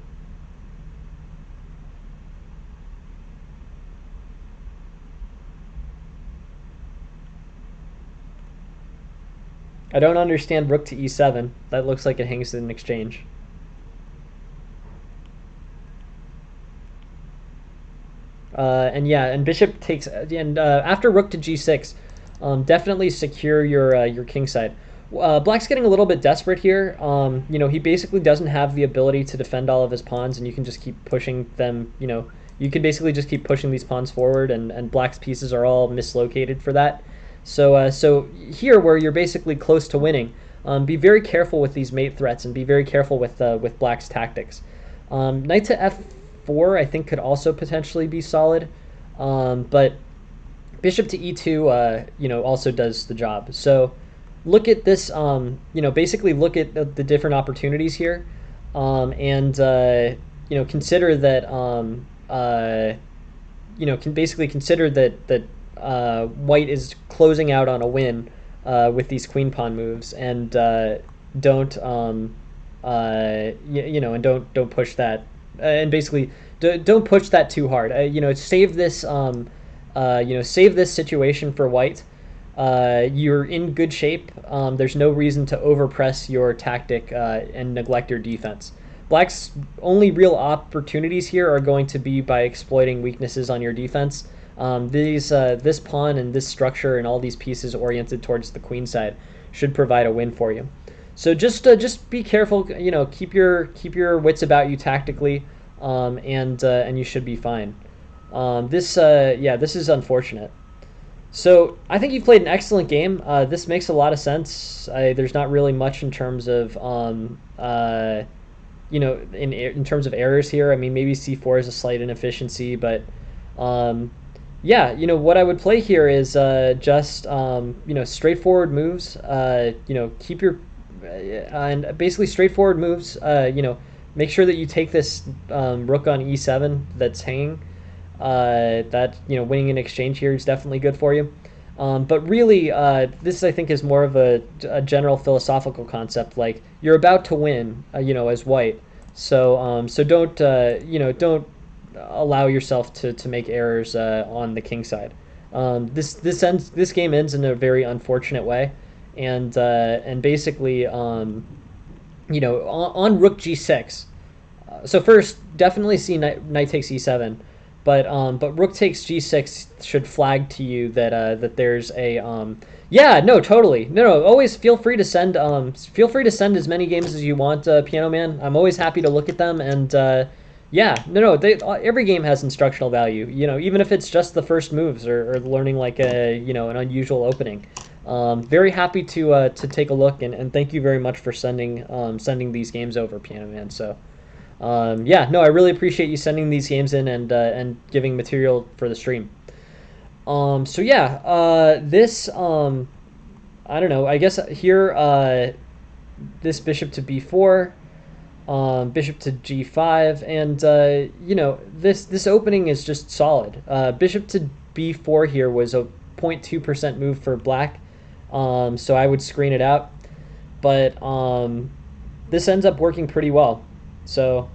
I don't understand rook to e7. That looks like it hangs in exchange. And yeah, and bishop takes, and after rook to g6, definitely secure your king side. Black's getting a little bit desperate here. He basically doesn't have the ability to defend all of his pawns, and you can just keep pushing them. You can basically just keep pushing these pawns forward, and Black's pieces are all mislocated for that. So here, where you're basically close to winning, be very careful with these mate threats, and be very careful with Black's tactics. Knight to f4, I think, could also potentially be solid, but bishop to e2, also does the job. So look at this, basically look at the different opportunities here, and consider that, can basically consider that white is closing out on a win with these queen pawn moves, and don't and don't push that, and basically don't push that too hard. Save this save this situation for white. You're in good shape. There's no reason to overpress your tactic and neglect your defense. Black's only real opportunities here are going to be by exploiting weaknesses on your defense. This pawn and this structure and all these pieces oriented towards the queen side should provide a win for you. So just be careful. Keep your wits about you tactically, and you should be fine. This is unfortunate. So I think you've played an excellent game. This makes a lot of sense. There's not really much in terms of in terms of errors here. I mean, maybe c4 is a slight inefficiency, but what I would play here is just straightforward moves. Keep your and basically straightforward moves. Make sure that you take this rook on e7 that's hanging. Winning in exchange here is definitely good for you. But really, this I think is more of a general philosophical concept. Like, you're about to win, as white. So don't allow yourself to make errors on the king side. This game ends in a very unfortunate way, and basically on rook g6. So first, definitely see knight takes e7. But rook takes g6 should flag to you that there's a totally always feel free to send as many games as you want, Piano Man. I'm always happy to look at them, and every game has instructional value, even if it's just the first moves or learning like an unusual opening. Very happy to take a look, and thank you very much for sending these games over, Piano Man. So I really appreciate you sending these games in and giving material for the stream. This I don't know. I guess here this bishop to b4, bishop to g5, and this opening is just solid. Bishop to b4 here was a 0.2% move for black, so I would screen it out. But this ends up working pretty well. So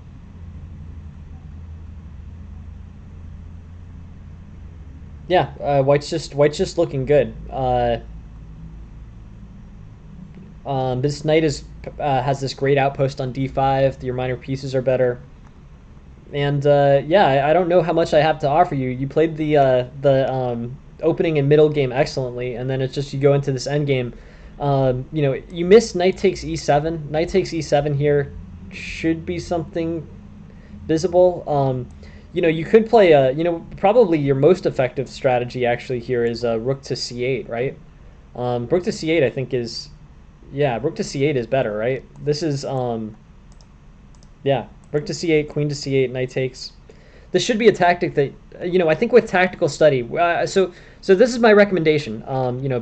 white's just looking good. This knight has this great outpost on d5. Your minor pieces are better, and I don't know how much I have to offer you. You played the opening and middle game excellently, and then it's just you go into this end game. You missed knight takes e7. Knight takes e7 here should be something visible. You could play probably your most effective strategy actually here is rook to c8, right? Rook to c8 I think is, rook to c8 is better, right? This is rook to c8, queen to c8, knight takes. This should be a tactic that I think with tactical study. So this is my recommendation.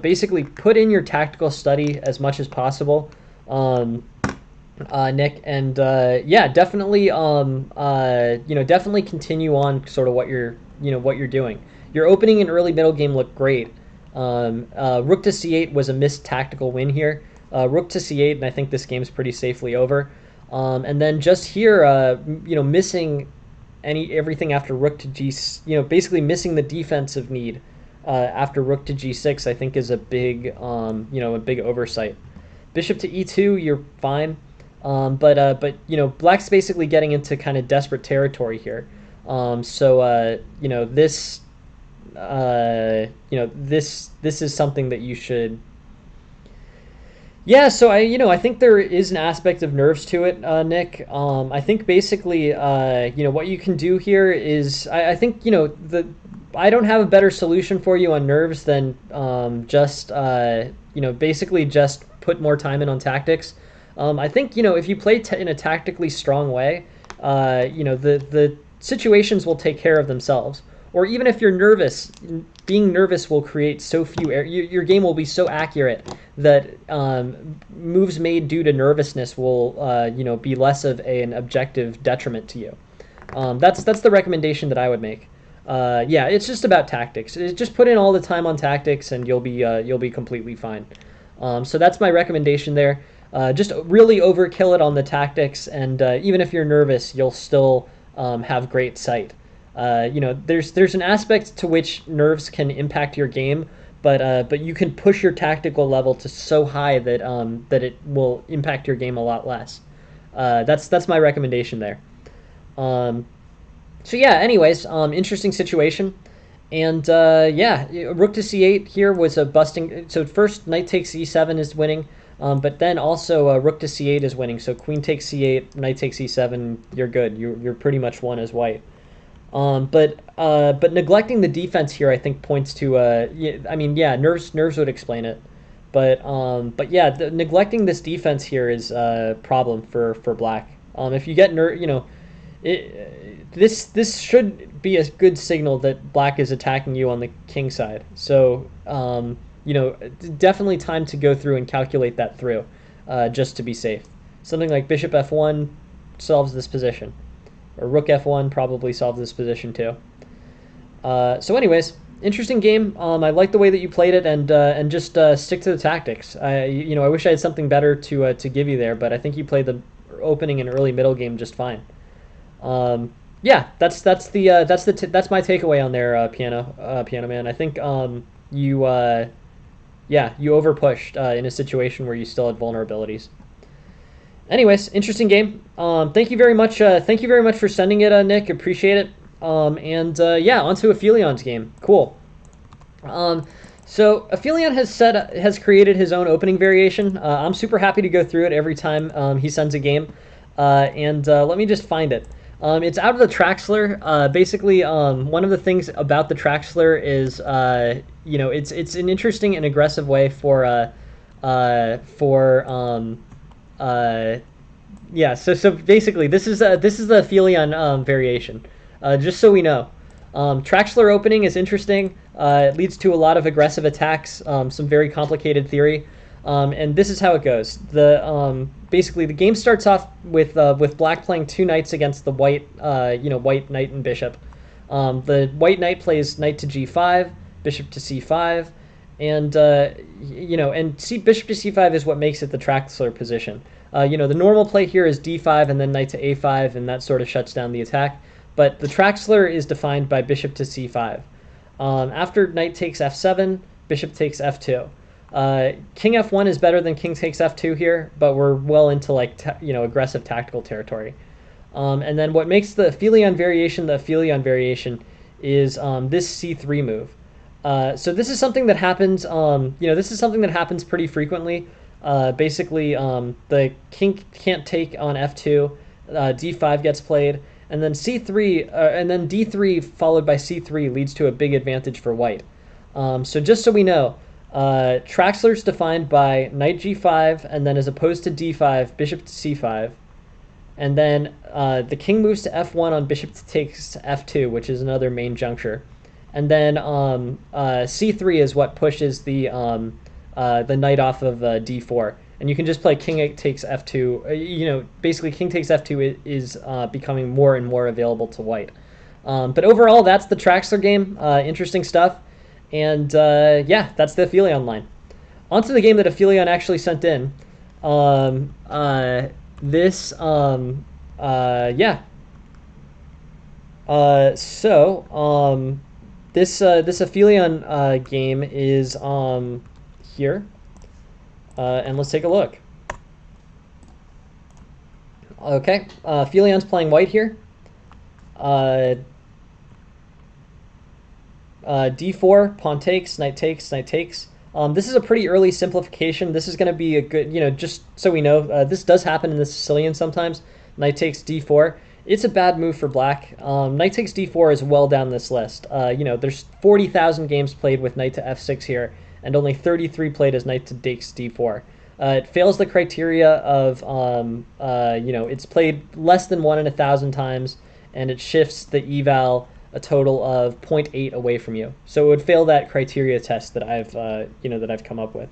Basically put in your tactical study as much as possible, Nick, and definitely continue on sort of what you're doing. Your opening and early middle game look great, Rook to c8 was a missed tactical win here. Rook to c8, and I think this game's pretty safely over. And then just here, missing everything after rook to g, basically missing the defensive need after rook to g6, I think is a big, a big oversight. Bishop to e2, you're fine. But black's basically getting into kind of desperate territory here. This is something that you should. Yeah, so I think there is an aspect of nerves to it, Nick. I think basically, what you can do here is, I think, I don't have a better solution for you on nerves than basically just put more time in on tactics. I think, if you play in a tactically strong way, the situations will take care of themselves. Or even if you're nervous, being nervous will create so few your game will be so accurate that moves made due to nervousness will be less of an objective detriment to you. That's the recommendation that I would make. It's just about tactics. Just put in all the time on tactics, and you'll be completely fine. So that's my recommendation there. Just really overkill it on the tactics, and even if you're nervous, you'll still have great sight. There's an aspect to which nerves can impact your game, but you can push your tactical level to so high that it will impact your game a lot less. That's my recommendation there. Anyways, interesting situation. And rook to c8 here was a busting. So first knight takes e7 is winning, but then also rook to c8 is winning. So queen takes c8, knight takes e7, you're good. You're pretty much won as white. But neglecting the defense here, I think, points to nerves would explain it, but neglecting this defense here is a problem for black. If you get this should be a good signal that black is attacking you on the king side. So definitely time to go through and calculate that through, just to be safe. Something like bishop f1 solves this position. Or rook f1 probably solves this position too. So anyways, interesting game. I like the way that you played it, and just stick to the tactics. I wish I had something better to give you there, but I think you played the opening and early middle game just fine. That's my takeaway on there, Piano Man. I think you overpushed in a situation where you still had vulnerabilities. Anyways, interesting game. Thank you very much. Thank you very much for sending it, Nick. Appreciate it. On to Aphelion game. Cool. So Aphelion has created his own opening variation. I'm super happy to go through it every time he sends a game. Let me just find it. It's out of the Traxler. Basically, one of the things about the Traxler is, it's an interesting and aggressive way so basically this is the Aphelion variation. Just so we know, Traxler opening is interesting. It leads to a lot of aggressive attacks, some very complicated theory, and this is how it goes. Basically the game starts off with black playing two knights against the white knight and bishop. The white knight plays knight to g5, bishop to c5, and bishop to c5 is what makes it the Traxler position. The normal play here is d5 and then knight to a5, and that sort of shuts down the attack. But the Traxler is defined by bishop to c5. After knight takes f7, bishop takes f2. King f1 is better than king takes f2 here, but we're well into aggressive tactical territory. And then what makes the Aphelion variation is this c3 move. So this is something that happens. Pretty frequently. Basically, the king can't take on f2. D5 gets played, and then c3, and then d3 followed by c3 leads to a big advantage for white. So just so we know, Traxler's defined by knight g5, and then as opposed to d5, bishop to c5, and then the king moves to f1 on bishop takes f2, which is another main juncture, and then c3 is what pushes the knight off of d4, and you can just play king takes f2. Basically king takes f2 is becoming more and more available to white. But overall, that's the Traxler game. Interesting stuff. And yeah, that's the Aphelion line. Onto the game that Aphelion actually sent in. Um, uh, this, yeah. So, this Aphelion game is here, and let's take a look. Okay, Aphelion's playing white here. Uh, d4, pawn takes, knight takes, knight takes. This is a pretty early simplification. This is going to be a good, just so we know, this does happen in the Sicilian sometimes. Knight takes d4. It's a bad move for black. Knight takes d4 is well down this list. There's 40,000 games played with knight to f6 here, and only 33 played as knight takes d4. It fails the criteria of, it's played less than 1 in 1,000 times, and it shifts the eval a total of 0.8 away from you. So it would fail that criteria test that I've come up with.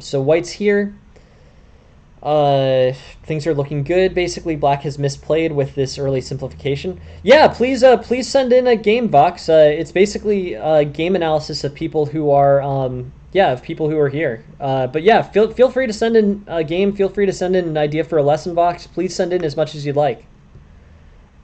So white's here. Things are looking good. Basically, black has misplayed with this early simplification. Yeah, please send in a game box. It's basically a game analysis of people who are of people who are here. But yeah, feel free to send in a game. Feel free to send in an idea for a lesson box. Please send in as much as you'd like.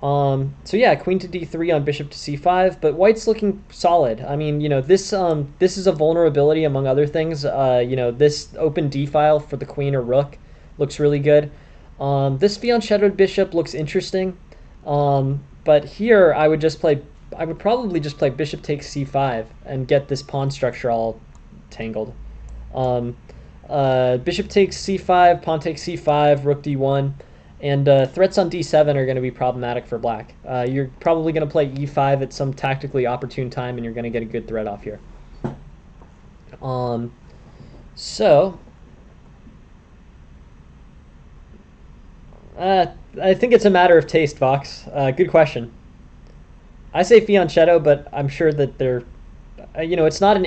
So yeah, queen to d3 on bishop to c5, but white's looking solid. I mean, this is a vulnerability among other things. This open d file for the queen or rook looks really good. This fianchettoed bishop looks interesting. But here I would probably just play bishop takes c5 and get this pawn structure all tangled. Bishop takes c5, pawn takes c5, rook d1. And threats on d7 are going to be problematic for black. You're probably going to play e5 at some tactically opportune time, and you're going to get a good threat off here. I think it's a matter of taste, Vox. Good question. I say fianchetto, but I'm sure that they're, it's not an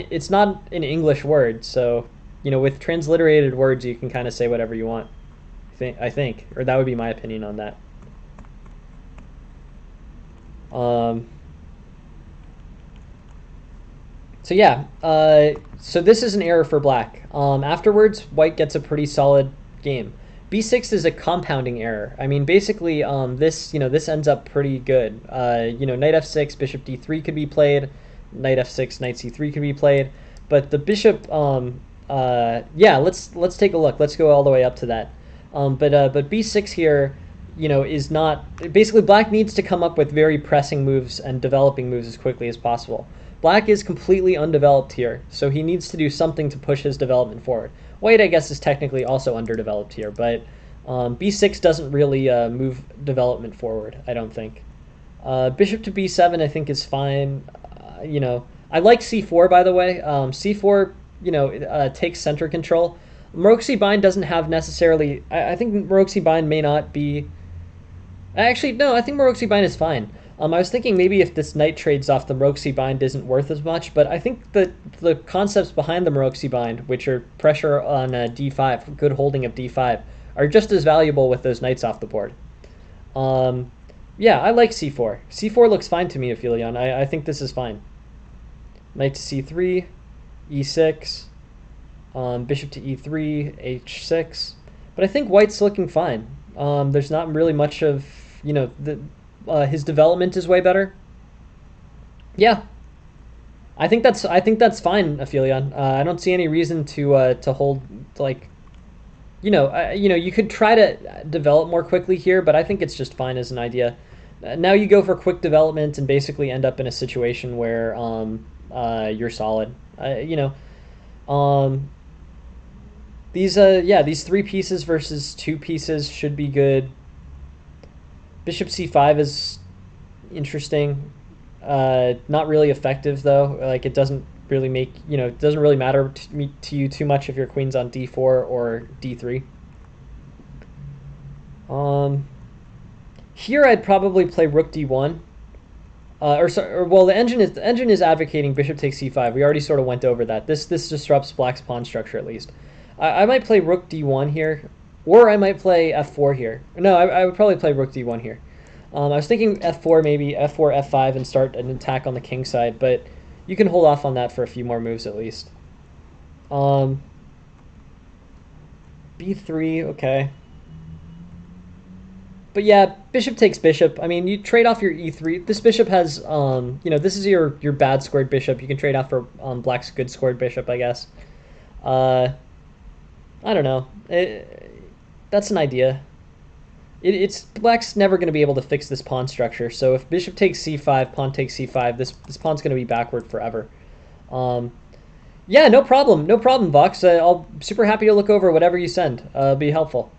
English word, so with transliterated words you can kind of say whatever you want. I think, or that would be my opinion on that. So yeah, so this is an error for black. Afterwards, white gets a pretty solid game. b6 is a compounding error. I mean, basically, this ends up pretty good. Knight f6, bishop d3 could be played. Knight f6, knight c3 could be played. But the bishop, yeah, let's take a look. Let's go all the way up to that. But b6 here, is not... Basically, black needs to come up with very pressing moves and developing moves as quickly as possible. Black is completely undeveloped here, so he needs to do something to push his development forward. White, I guess, is technically also underdeveloped here, but b6 doesn't really move development forward, I don't think. Bishop to b7, I think, is fine. I like c4, by the way. c4, takes center control. Maroczy bind doesn't have necessarily... I think Maroczy bind may not be... Actually, no, I think Maroczy bind is fine. I was thinking maybe if this knight trades off, the Maroczy bind isn't worth as much, but I think that the concepts behind the Maroczy bind, which are pressure on d5, good holding of d5, are just as valuable with those knights off the board. Yeah, I like c4. c4 looks fine to me, Aphelion. I think this is fine. Knight to c3, e6... bishop to e3, h6. But I think white's looking fine. There's not really much of, his development is way better. Yeah, I think that's fine, Aphelion. I don't see any reason to hold, like, you could try to develop more quickly here, but I think it's just fine as an idea. Now you go for quick development and basically end up in a situation where you're solid. These 3 pieces versus 2 pieces should be good. Bishop c5 is interesting. Not really effective though. Like, it doesn't really make, it doesn't really matter to you too much if your queen's on d4 or d3. Here I'd probably play rook d1. The engine is advocating bishop takes c5. We already sort of went over that. This disrupts black's pawn structure at least. I might play rook d1 here, or I might play f4 here. No, I would probably play rook d1 here. I was thinking f4, maybe f4, f5, and start an attack on the king side, but you can hold off on that for a few more moves at least. Um, b3, okay. But yeah, bishop takes bishop. I mean, you trade off your e3. This bishop has, this is your bad squared bishop. You can trade off for black's good squared bishop, I guess. Uh, I don't know. That's an idea. It's black's never going to be able to fix this pawn structure. So if bishop takes c5, pawn takes c5, this pawn's going to be backward forever. Yeah, no problem, Vox. I'll super happy to look over whatever you send. Be helpful.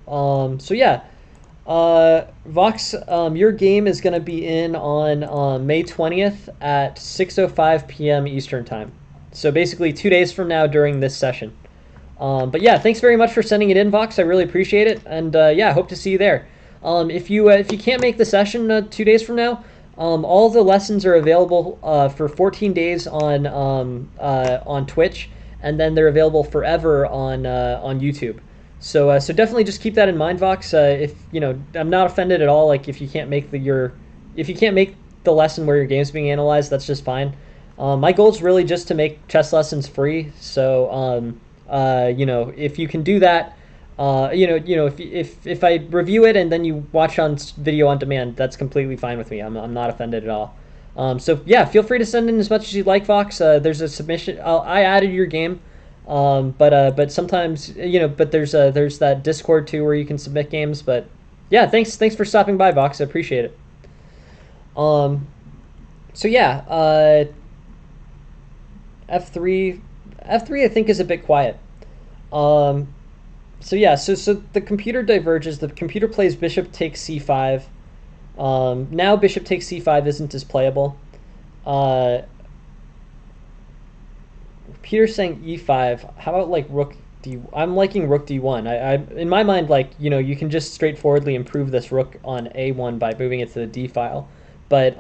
So yeah, Vox, your game is going to be in on May 20th at 6:05 p.m. Eastern time. So basically 2 days from now during this session. But yeah, thanks very much for sending it in, Vox. I really appreciate it, and yeah, I hope to see you there. If you can't make the session 2 days from now, all the lessons are available for 14 days on Twitch, and then they're available forever on YouTube. So definitely just keep that in mind, Vox. If I'm not offended at all. Like if you can't make the lesson where your game's being analyzed, that's just fine. My goal is really just to make chess lessons free. So if you can do that, if I review it and then you watch on video on demand, that's completely fine with me. I'm not offended at all. So yeah, feel free to send in as much as you'd like, Vox. There's a submission. I added your game, but sometimes but there's that Discord too where you can submit games. But yeah, thanks for stopping by, Vox. I appreciate it. So yeah, f3 I think is a bit quiet. So yeah, so the computer diverges. The computer plays bishop takes c5. Now bishop takes c5 isn't as playable. Peter's saying e5. How about like rook d? I'm liking rook d1. I in my mind, like you can just straightforwardly improve this rook on a1 by moving it to the d file, but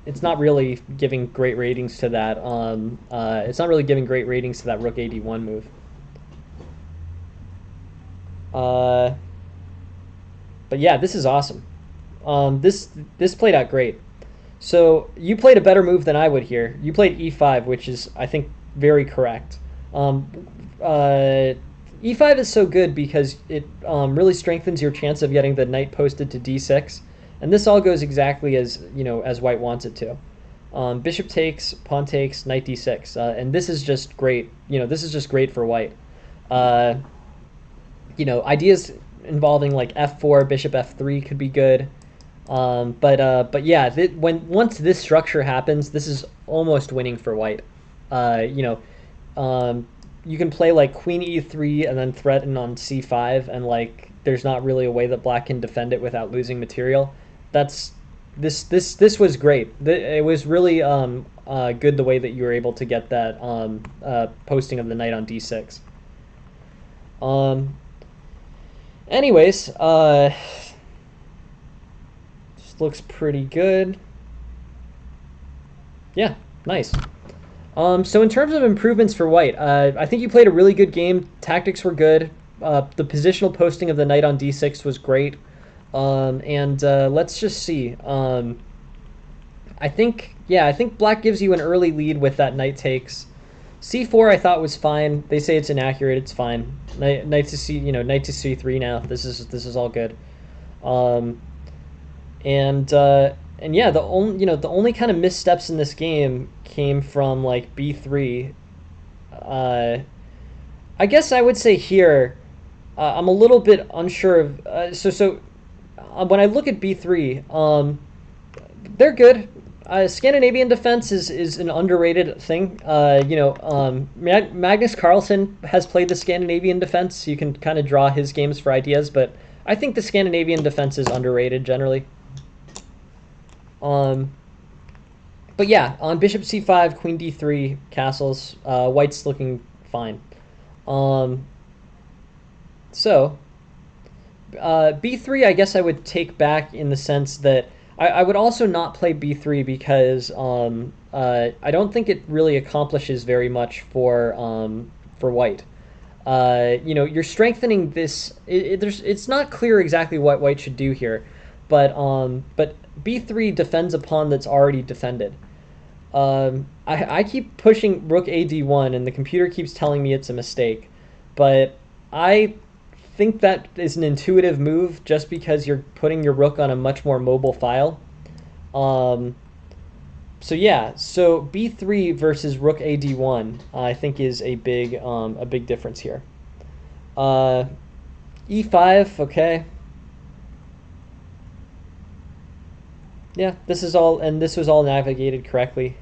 it's not really giving great ratings to that. It's not really giving great ratings to that rook ad1 move. But yeah, this is awesome. This played out great. So you played a better move than I would here. You played e5, which is, I think, very correct. E5 is so good because it really strengthens your chance of getting the knight posted to d6. And this all goes exactly as as white wants it to. Bishop takes, pawn takes, knight d6, and this is just great. This is just great for white. Ideas involving like f4, bishop f3 could be good. But yeah, once this structure happens, this is almost winning for white. You can play like queen e3 and then threaten on c5, and like there's not really a way that black can defend it without losing material. This was great. It was really good the way that you were able to get that posting of the knight on d6. Anyways, this looks pretty good. Yeah, nice. So in terms of improvements for white, I think you played a really good game. Tactics were good. The positional posting of the knight on d6 was great. And let's just see. I think black gives you an early lead with that knight takes. c4 I thought was fine. They say it's inaccurate. It's fine. Knight to c3 now. This is all good. And yeah, the only kind of missteps in this game came from like b3. I guess I would say here, I'm a little bit unsure of. So when I look at b3, they're good. Scandinavian defense is an underrated thing. Magnus Carlsen has played the Scandinavian defense. You can kind of draw his games for ideas, but I think the Scandinavian defense is underrated generally. But yeah, on bishop c5, queen d3, castles, white's looking fine. So b3 I guess I would take back in the sense that I would also not play b3 because I don't think it really accomplishes very much for white. You're strengthening this. It's not clear exactly what white should do here, but b3 defends a pawn that's already defended. I keep pushing rook a d1, and the computer keeps telling me it's a mistake. But I think that is an intuitive move just because you're putting your rook on a much more mobile file. Um, so yeah, so b3 versus rook a d1, I think is a big difference here. Uh, e5, okay. Yeah, this is all, and this was all navigated correctly.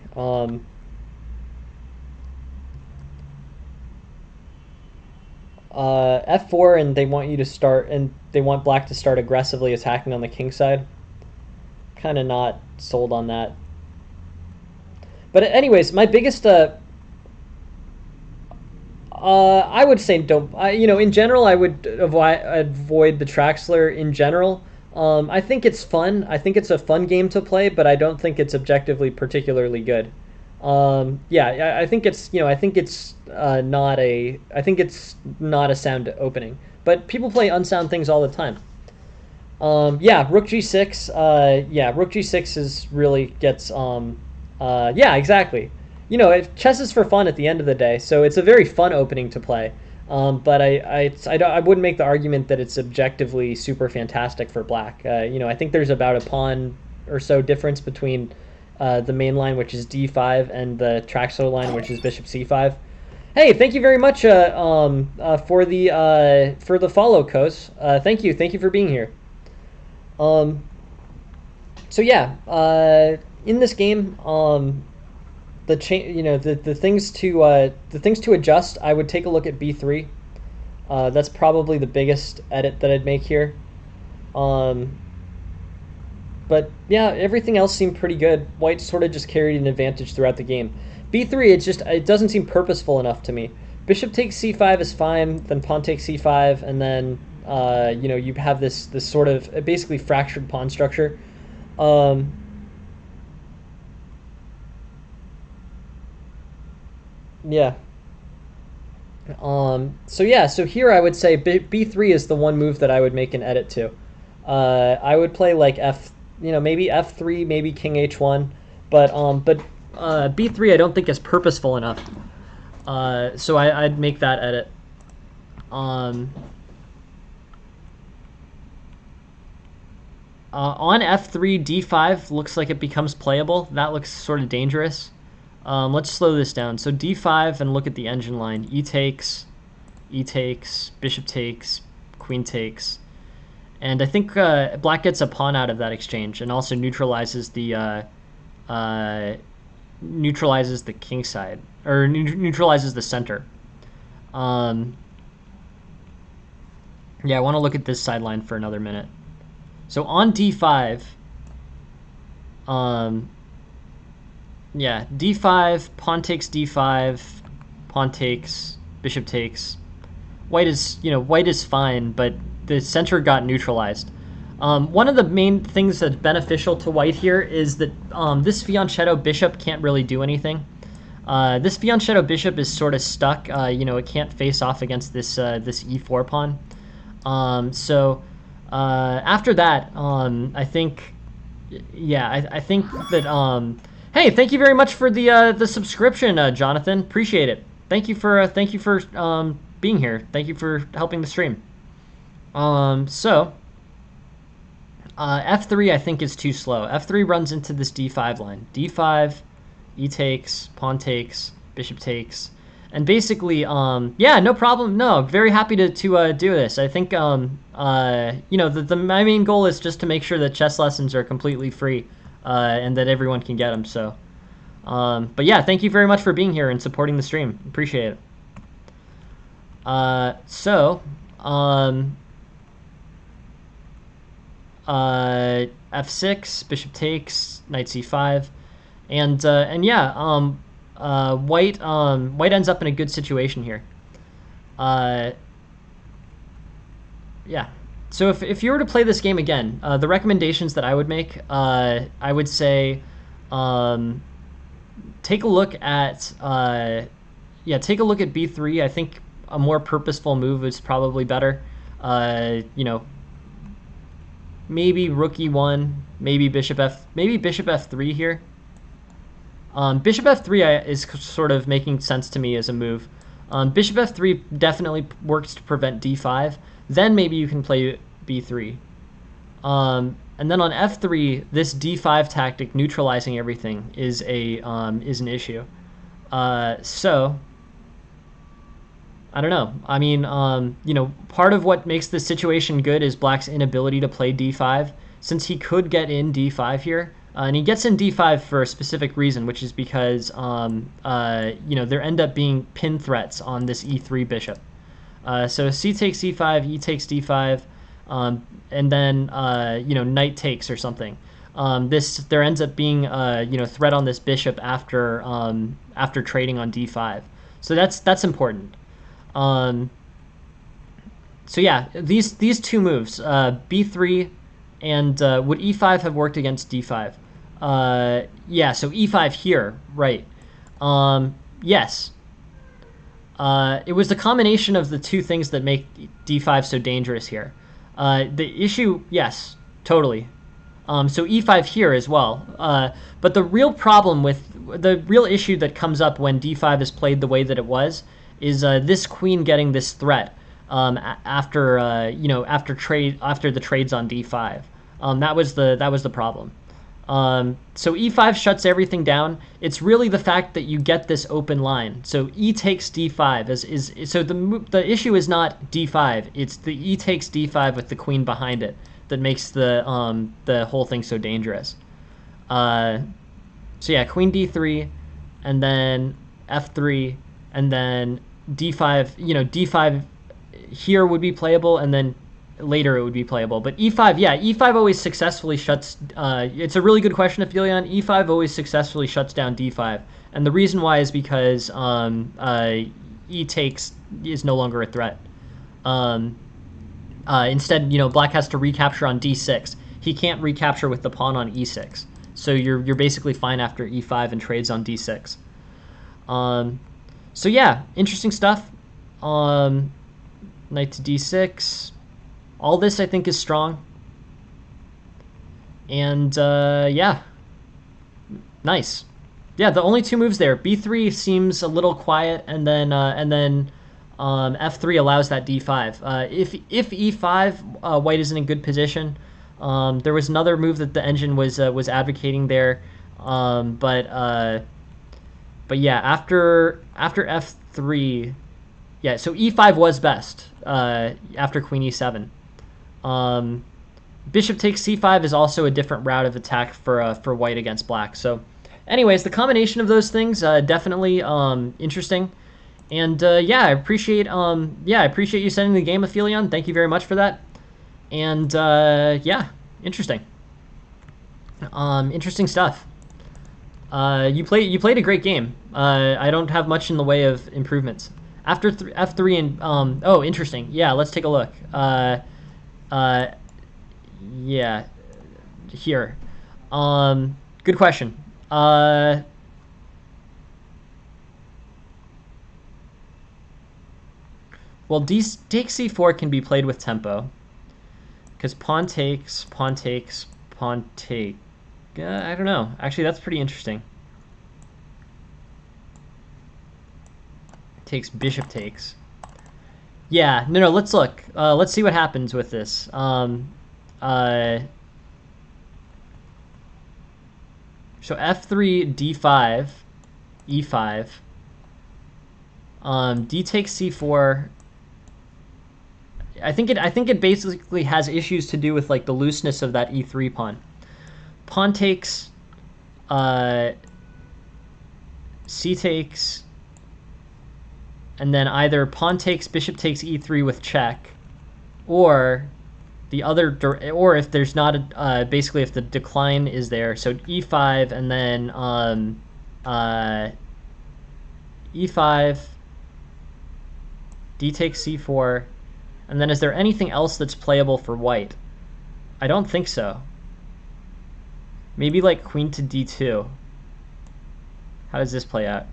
F4, and they want you to start, and they want black to start aggressively attacking on the king side. Kind of not sold on that. But anyways, my biggest I would say don't. In general, I would avoid the Traxler in general. I think it's fun. I think it's a fun game to play, but I don't think it's objectively particularly good. Yeah, I think it's I think it's not a sound opening. But people play unsound things all the time. Yeah, Rook G6. Yeah, Rook G6 is really gets. Yeah, exactly. Chess is for fun at the end of the day, so it's a very fun opening to play. But I wouldn't make the argument that it's objectively super fantastic for black. I think there's about a pawn or so difference between the main line, which is d5, and the Traxler line, which is bishop c5. Hey, thank you very much for the follow, Kos. Thank you for being here. So yeah, in this game, the things to adjust, I would take a look at b3. That's probably the biggest edit that I'd make here. But yeah, everything else seemed pretty good. White sort of just carried an advantage throughout the game. b3, it doesn't seem purposeful enough to me. Bishop takes c5 is fine, then pawn takes c5, and then you have this sort of basically fractured pawn structure. Yeah. So here I would say b3 is the one move that I would make an edit to. I would play like maybe f3, maybe king h1, but b3 I don't think is purposeful enough. So I'd make that edit. On f3, d5 looks like it becomes playable. That looks sort of dangerous. Let's slow this down. So d5, and look at the engine line. E takes, bishop takes, queen takes. And I think black gets a pawn out of that exchange, and also neutralizes the king side, or neutralizes the center. Yeah, I want to look at this sideline for another minute. So on d5, yeah, d5, pawn takes d5, pawn takes, bishop takes. White is fine, but the center got neutralized. One of the main things that's beneficial to white here is that this fianchetto bishop can't really do anything. This fianchetto bishop is sort of stuck. It can't face off against this e4 pawn. So after that, I think, yeah, I think that. Hey, thank you very much for the subscription, Jonathan. Appreciate it. Thank you for being here. Thank you for helping the stream. So f3 I think is too slow. F3 runs into this d5 line. d5, e takes, pawn takes, bishop takes, and basically, yeah, no problem. No, very happy to do this. I think my main goal is just to make sure that chess lessons are completely free. And that everyone can get them. So, but yeah, thank you very much for being here and supporting the stream. Appreciate it. F6, bishop takes, knight c5, and yeah, white ends up in a good situation here. Yeah. So if you were to play this game again, the recommendations that I would make, I would say, take a look at b3. I think a more purposeful move is probably better. Maybe rook e1, maybe bishop f3 here. Bishop f3 is sort of making sense to me as a move. Bishop f3 definitely works to prevent d5. Then maybe you can play b3. And then on f3, this d5 tactic neutralizing everything is an issue. So I don't know. I mean, part of what makes this situation good is Black's inability to play d5, since he could get in d5 here. And he gets in d5 for a specific reason, which is because, there end up being pin threats on this e3 bishop. So c takes e5, e takes d5, and then, knight takes or something. There ends up being, threat on this bishop after trading on d5. So that's important. So yeah, these two moves, b3 and would e5 have worked against d5? Yeah, so e5 here, right? Yes. It was the combination of the two things that make d5 so dangerous here. The issue, yes, totally. So e5 here as well. But the real issue that comes up when d5 is played the way that it was is this queen getting this threat after the trades on d5. That was the problem. So e5 shuts everything down. It's really the fact that you get this open line. So e takes d5 so the issue is not d5. It's the e takes d5 with the queen behind it that makes the whole thing so dangerous. So yeah, queen d3, and then f3, and then d5. D5 here would be playable, and then later it would be playable. But e5, yeah, e5 always successfully shuts. It's a really good question, Aphelion. E5 always successfully shuts down d5, and the reason why is because e takes is no longer a threat. Instead, Black has to recapture on d6. He can't recapture with the pawn on e6. So you're basically fine after e5 and trades on d6. So yeah, interesting stuff. Knight to d6. All this I think is strong. And yeah, nice. Yeah, the only two moves there. b3 seems a little quiet, and then f3 allows that d5. If e5, white isn't in good position. There was another move that the engine was advocating there, but yeah, after f3, yeah. So e5 was best after queen e7. Bishop takes c5 is also a different route of attack for white against black. So, anyways, the combination of those things definitely interesting. And yeah, I appreciate you sending the game, Aphelion. Thank you very much for that. And yeah, interesting. Interesting stuff. You played a great game. I don't have much in the way of improvements. After f3 and oh, interesting. Yeah, let's take a look. Yeah, here. Good question. Well, d takes c4 can be played with tempo, because pawn takes, pawn takes, pawn take. I don't know. Actually, that's pretty interesting. Takes, bishop takes. Yeah, no, let's look. Let's see what happens with this. So f3, d5, e5. D takes c4. I think it basically has issues to do with like the looseness of that e3 pawn. Pawn takes, c takes, and then either pawn takes, bishop takes e3 with check, or the other, or if there's not a basically if the decline is there, so e5 and then e5, d takes c4. And then is there anything else that's playable for white? I don't think so. Maybe like queen to d2. How does this play out?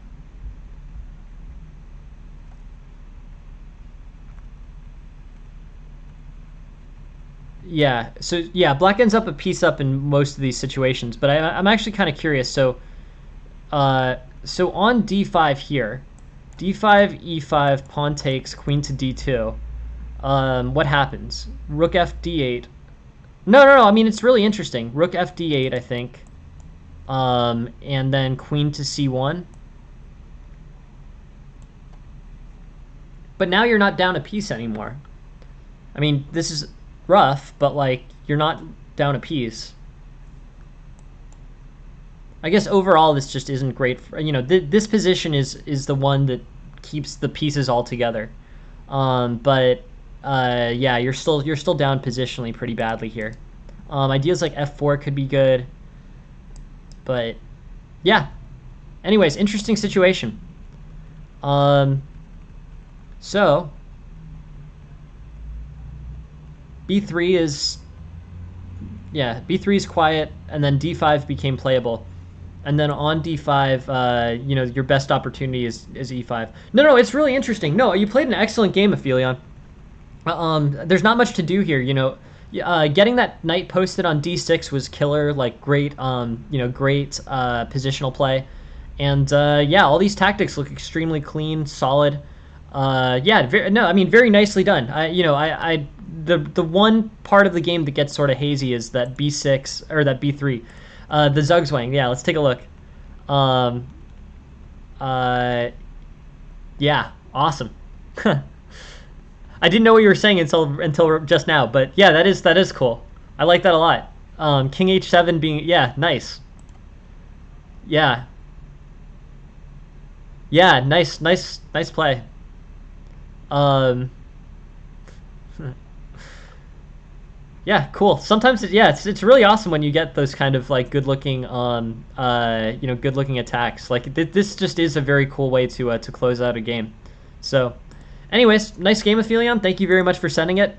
Yeah, so yeah, black ends up a piece up in most of these situations, but I'm actually kind of curious. So So on d5 here, d5, e5, pawn takes, queen to d2. What happens? Rook f d8. No. I mean, it's really interesting. Rook f d8, I think. And then queen to c1. But now you're not down a piece anymore. I mean, this is rough, but like you're not down a piece. I guess overall this just isn't great. This position is the one that keeps the pieces all together. But yeah, you're still down positionally pretty badly here. Ideas like f4 could be good, but yeah. Anyways, interesting situation. So b3 is b3 is quiet, and then d5 became playable. And then on d5, your best opportunity is e5. No, it's really interesting. No, you played an excellent game, Aphelion. There's not much to do here. Getting that knight posted on d6 was killer. Like great, great positional play. And yeah, all these tactics look extremely clean, solid. Very nicely done. The one part of the game that gets sort of hazy is that b6 or that b3. The Zugzwang. Yeah, let's take a look. Yeah, awesome. I didn't know what you were saying until just now, but yeah, that is cool. I like that a lot. King h7 being nice. Yeah. Yeah, nice play. Yeah, cool. Sometimes it's really awesome when you get those kind of like good looking good looking attacks. Like this just is a very cool way to close out a game. So, anyways, nice game, Aphelion. Thank you very much for sending it.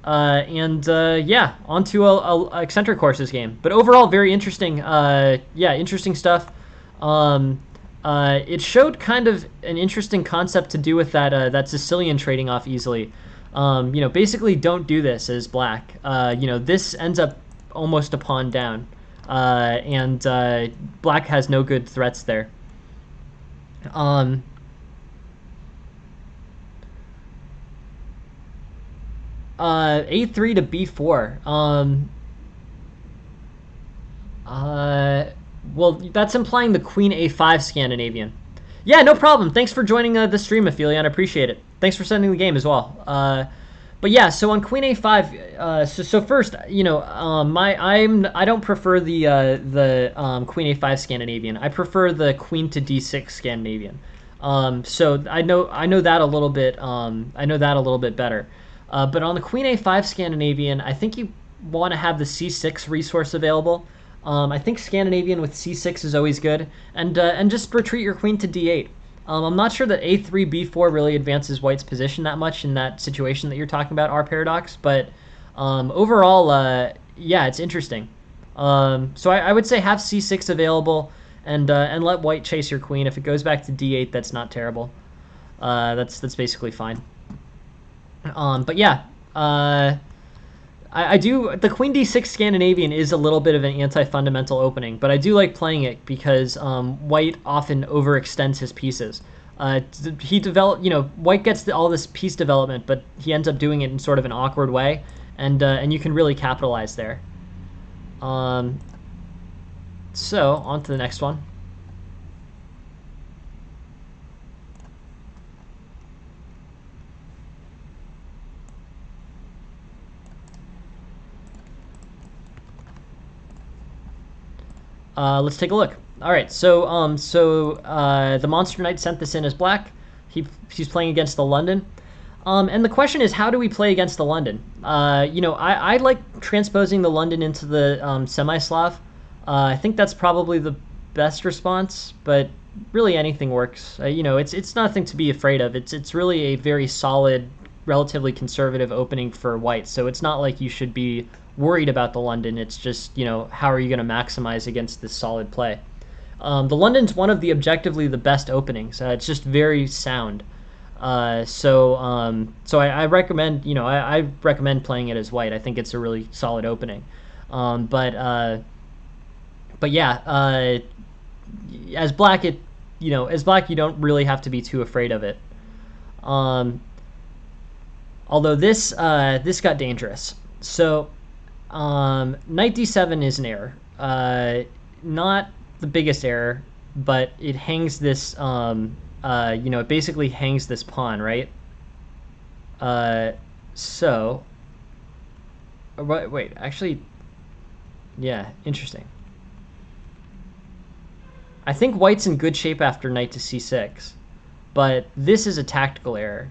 Yeah, on to a eccentric horses game. But overall, very interesting. Interesting stuff. It showed kind of an interesting concept to do with that Sicilian trading off easily. Basically don't do this as black. This ends up almost a pawn down. And black has no good threats there. A3 to b4. Well, that's implying the queen a5 Scandinavian. Yeah, no problem. Thanks for joining the stream, Aphelion. I appreciate it. Thanks for sending the game as well. But yeah, so on queen a5, so first, I don't prefer the queen a5 Scandinavian. I prefer the queen to d6 Scandinavian. So I know that a little bit. I know that a little bit better. But on the queen a5 Scandinavian, I think you want to have the c6 resource available. I think Scandinavian with c6 is always good, and just retreat your queen to d8. I'm not sure that a3 b4 really advances white's position that much in that situation that you're talking about, our paradox, but overall, yeah, it's interesting. So I would say have c6 available, and let white chase your queen. If it goes back to d8, that's not terrible. That's basically fine. But yeah, I do. The queen d6 Scandinavian is a little bit of an anti-fundamental opening, but I do like playing it because white often overextends his pieces. White gets all this piece development, but he ends up doing it in sort of an awkward way, and you can really capitalize there. So on to the next one. Let's take a look. All right, so the Monster Knight sent this in as black. He's playing against the London. And the question is, how do we play against the London? I like transposing the London into the semi-Slav. I think that's probably the best response, but really anything works. It's nothing to be afraid of. It's really a very solid, relatively conservative opening for white. So it's not like you should be worried about the London. It's just, how are you going to maximize against this solid play? The London's one of the objectively the best openings. It's just very sound. So I recommend, I recommend playing it as white. I think it's a really solid opening. But yeah, as black, as black, you don't really have to be too afraid of it. Um, Although this got dangerous. So knight d7 is an error. Not the biggest error, but it hangs this. It basically hangs this pawn, right? So. Wait, actually, yeah, interesting. I think white's in good shape after knight to c6, but this is a tactical error.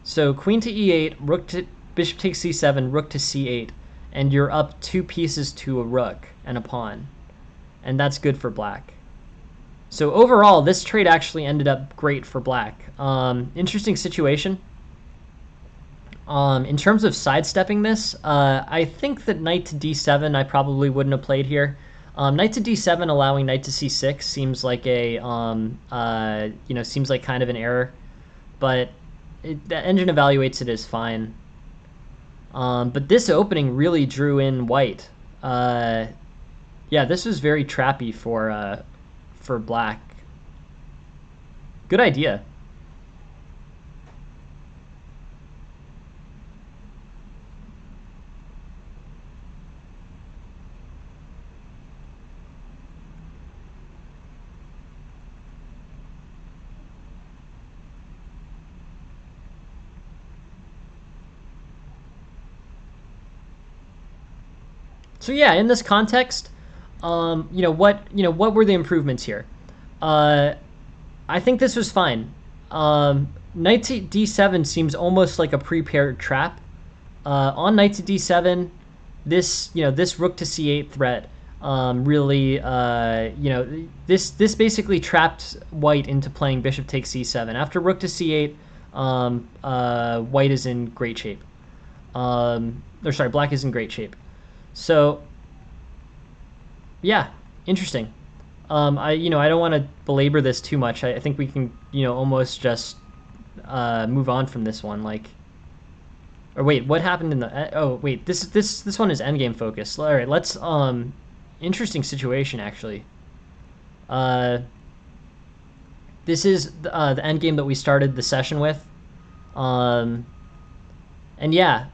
So queen to e8, bishop takes c7, rook to c8, and you're up 2 pieces to a rook and a pawn, and that's good for black. So overall, this trade actually ended up great for black. Interesting situation. In terms of sidestepping this, I think that knight to d7 I probably wouldn't have played here. Knight to d7 allowing knight to c6 seems like seems like kind of an error, but the engine evaluates it as fine. But this opening really drew in white. Yeah, this was very trappy for black. Good idea. So yeah, in this context, what were the improvements here? I think this was fine. Knight to d7 seems almost like a prepared trap. On knight to d7, this rook to c8 threat really, this basically trapped white into playing bishop takes c7. After rook to c8, white is in great shape. Black is in great shape. So, yeah, interesting. I don't want to belabor this too much. I think we can almost just move on from this one. Or wait, what happened in the? Oh wait, this one is endgame focused. All right, let's interesting situation actually. This is the endgame that we started the session with. And yeah,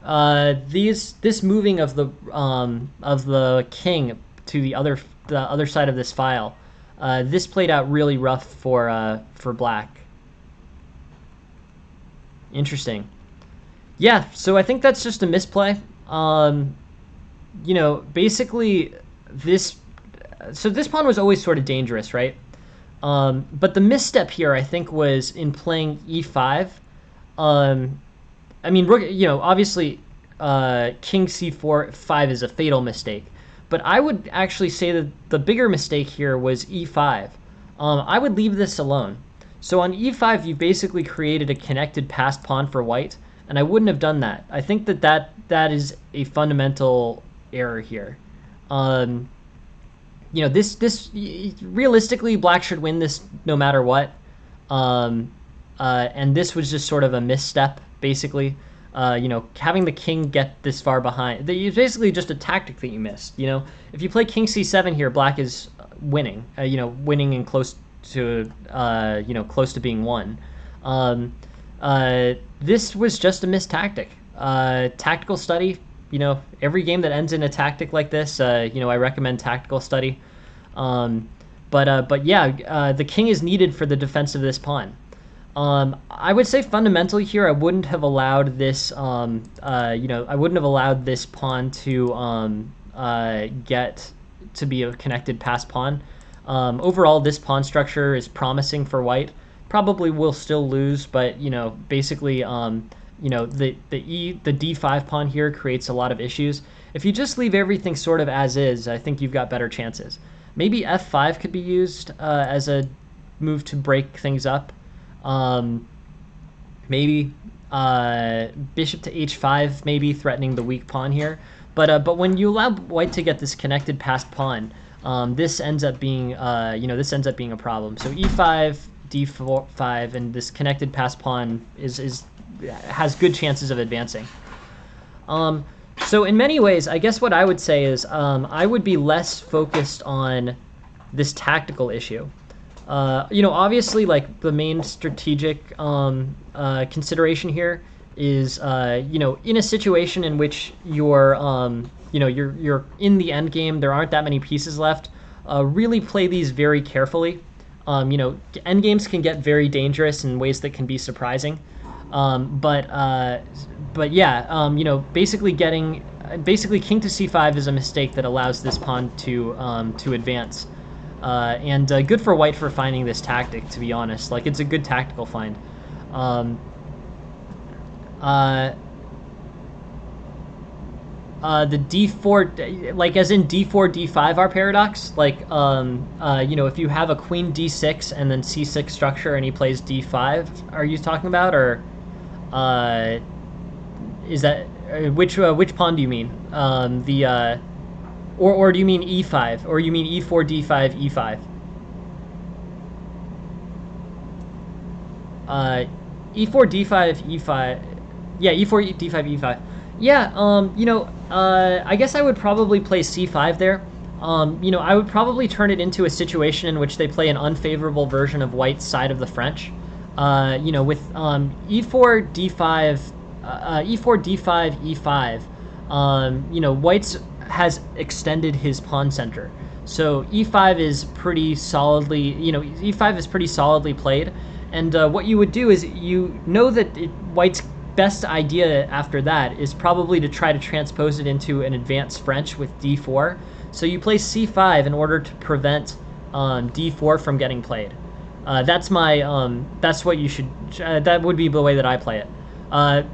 this moving of the king to the other side of this file, this played out really rough for black. Interesting. Yeah, so I think that's just a misplay. Basically this pawn was always sort of dangerous, right? But the misstep here, I think, was in playing e5. I mean, obviously, king c4 is a fatal mistake, but I would actually say that the bigger mistake here was e5. I would leave this alone. So on e5, you basically created a connected passed pawn for white, and I wouldn't have done that. I think that is a fundamental error here. This realistically, black should win this no matter what. And this was just sort of a misstep, basically. Having the king get this far behind, it's basically just a tactic that you missed. If you play king c7 here, black is winning. Winning and close to being won. This was just a missed tactic. Tactical study. Every game that ends in a tactic like this, I recommend tactical study. But yeah, the king is needed for the defense of this pawn. I would say fundamentally here, I wouldn't have allowed this. I wouldn't have allowed this pawn to get to be a connected passed pawn. Overall, this pawn structure is promising for white. Probably will still lose, but basically, the d5 pawn here creates a lot of issues. If you just leave everything sort of as is, I think you've got better chances. Maybe f5 could be used as a move to break things up. Maybe bishop to h5, maybe threatening the weak pawn here. But when you allow white to get this connected passed pawn, this ends up being a problem. So e5, d5, and this connected passed pawn has good chances of advancing. So in many ways, I guess what I would say is I would be less focused on this tactical issue. Obviously, like the main strategic consideration here is, in a situation in which you're in the end game, there aren't that many pieces left. Really play these very carefully. End games can get very dangerous in ways that can be surprising. But yeah, basically king to c5 is a mistake that allows this pawn to advance. And good for white for finding this tactic, to be honest. Like, it's a good tactical find. The d4, like as in d4, d5 are paradox. Like, if you have a queen d6 and then c6 structure and he plays d5, are you talking about? Or is that, which pawn do you mean? Or do you mean e5? Or you mean e4, d5, e5? E4, d5, e5. Yeah, e4, d5, e5. Yeah, I guess I would probably play c5 there. I would probably turn it into a situation in which they play an unfavorable version of white's side of the French. With e4, d5, e4, d5, e5. White's has extended his pawn center. So e5 is pretty solidly, e5 is pretty solidly played. And what you would do is, that white's best idea after that is probably to try to transpose it into an advanced French with d4. So you play c5 in order to prevent d4 from getting played. That's what you should. That would be the way that I play it. I'm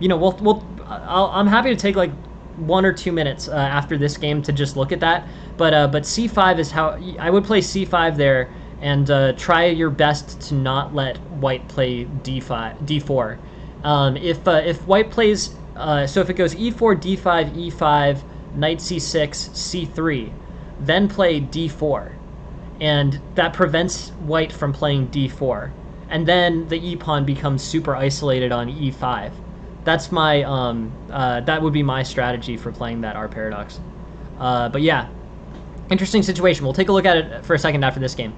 happy to take like 1 or 2 minutes after this game to just look at that. But c5 is how I would play c5 there, and try your best to not let white play d4. If white plays, so if it goes e4, d5, e5, knight c6, c3, then play d4, and that prevents white from playing d4, and then the e pawn becomes super isolated on e5. That's my that would be my strategy for playing that R paradox. But yeah, interesting situation. We'll take a look at it for a second after this game.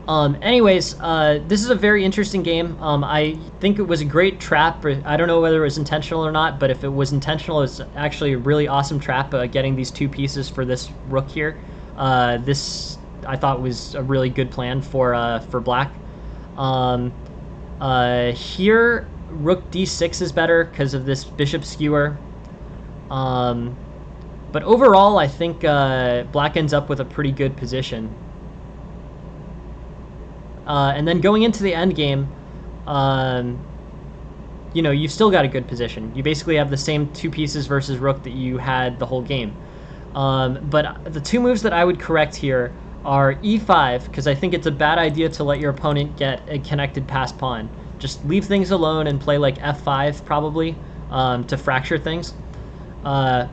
Anyways, this is a very interesting game. I think it was a great trap. I don't know whether it was intentional or not, but if it was intentional, it's actually a really awesome trap, getting these 2 pieces for this rook here. This, I thought, was a really good plan for black. Here, rook d6 is better because of this bishop skewer. But overall, I think black ends up with a pretty good position. And then going into the end game, you've still got a good position. You basically have the same 2 pieces versus rook that you had the whole game. But the 2 moves that I would correct here are e5, because I think it's a bad idea to let your opponent get a connected passed pawn. Just leave things alone and play like f5 probably, to fracture things. But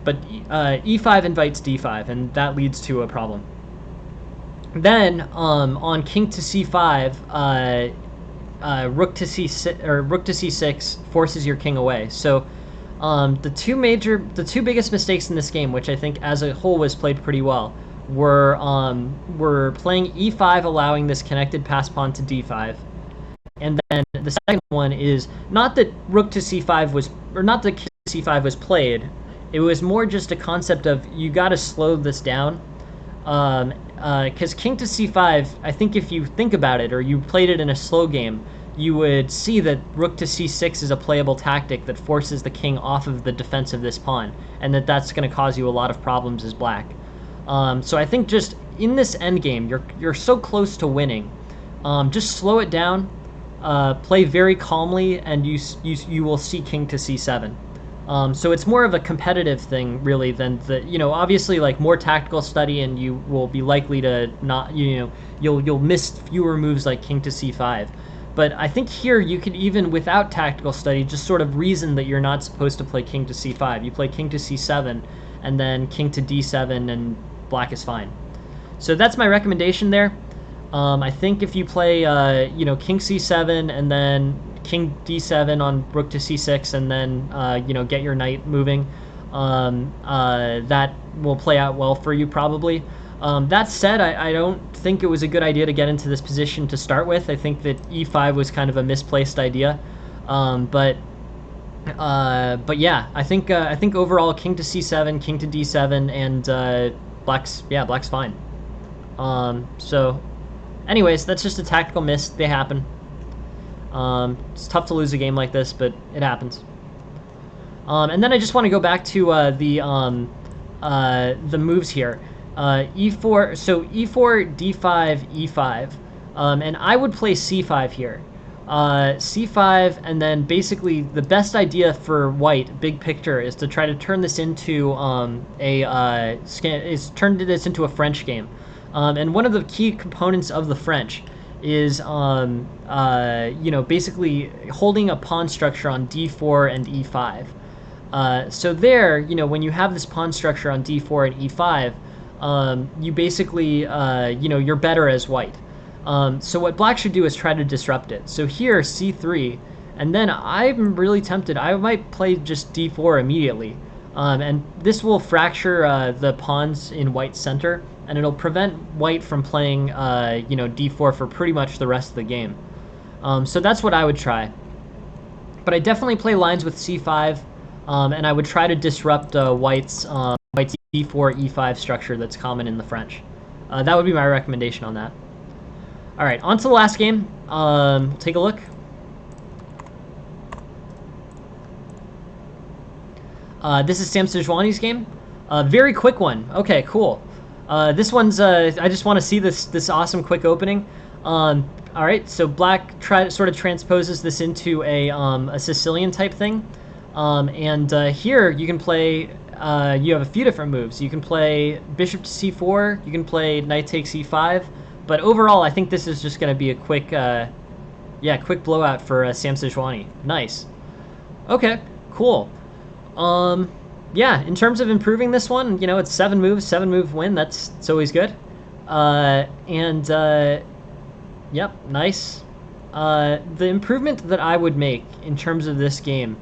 e5 invites d5, and that leads to a problem. Then on king to c5, rook to c6 or rook to c6 forces your king away. So the two biggest mistakes in this game, which I think as a whole was played pretty well, were playing e5, allowing this connected pass pawn to d5, and then the second one is not that rook to c5 was, or not that king to c5 was played. It was more just a concept of you got to slow this down. Because king to c5, I think if you think about it, or you played it in a slow game, you would see that rook to c6 is a playable tactic that forces the king off of the defense of this pawn, and that's going to cause you a lot of problems as black. So I think just in this endgame, you're so close to winning. Just slow it down, play very calmly, and you will see king to c7. So it's more of a competitive thing, really, than obviously, like, more tactical study, and you will be likely to not, you'll miss fewer moves like king to c5. But I think here you could, even without tactical study, just sort of reason that you're not supposed to play king to c5. You play king to c7, and then king to d7, and black is fine. So that's my recommendation there. I think if you play, king c7, and then king d7 on rook to c6, and then get your knight moving, that will play out well for you probably. That said, I don't think it was a good idea to get into this position to start with. I think that e5 was kind of a misplaced idea. But yeah, I think overall king to c7, king to d7, and black's fine. So, anyways, that's just a tactical miss. They happen. It's tough to lose a game like this, but it happens. And then I just want to go back to the moves here. E4, so e4, d5, e5, and I would play c5 here. C5, and then basically the best idea for white, big picture, is to try to turn this into turn this into a French game. And one of the key components of the French is basically holding a pawn structure on d4 and e5. So there, when you have this pawn structure on d4 and e5, you basically, you're better as white. So what black should do is try to disrupt it. So here, c3, and then I'm really tempted. I might play just d4 immediately. And this will fracture the pawns in white's center, and it'll prevent white from playing, d4 for pretty much the rest of the game. So that's what I would try. But I definitely play lines with c5, and I would try to disrupt white's d4, e5 structure that's common in the French. That would be my recommendation on that. All right, on to the last game. We'll take a look. This is Sam Sejuani's game. Very quick one. Okay, cool. This one's, I just want to see this awesome quick opening. All right, so black sort of transposes this into a Sicilian type thing. Here you can play, you have a few different moves. You can play bishop to c4, you can play knight takes e5, but overall I think this is just going to be a quick, quick blowout for Sam Sejuani. Nice. Okay, cool. Yeah, in terms of improving this one, it's 7 moves, 7-move win. It's always good. Yep, nice. The improvement that I would make in terms of this game,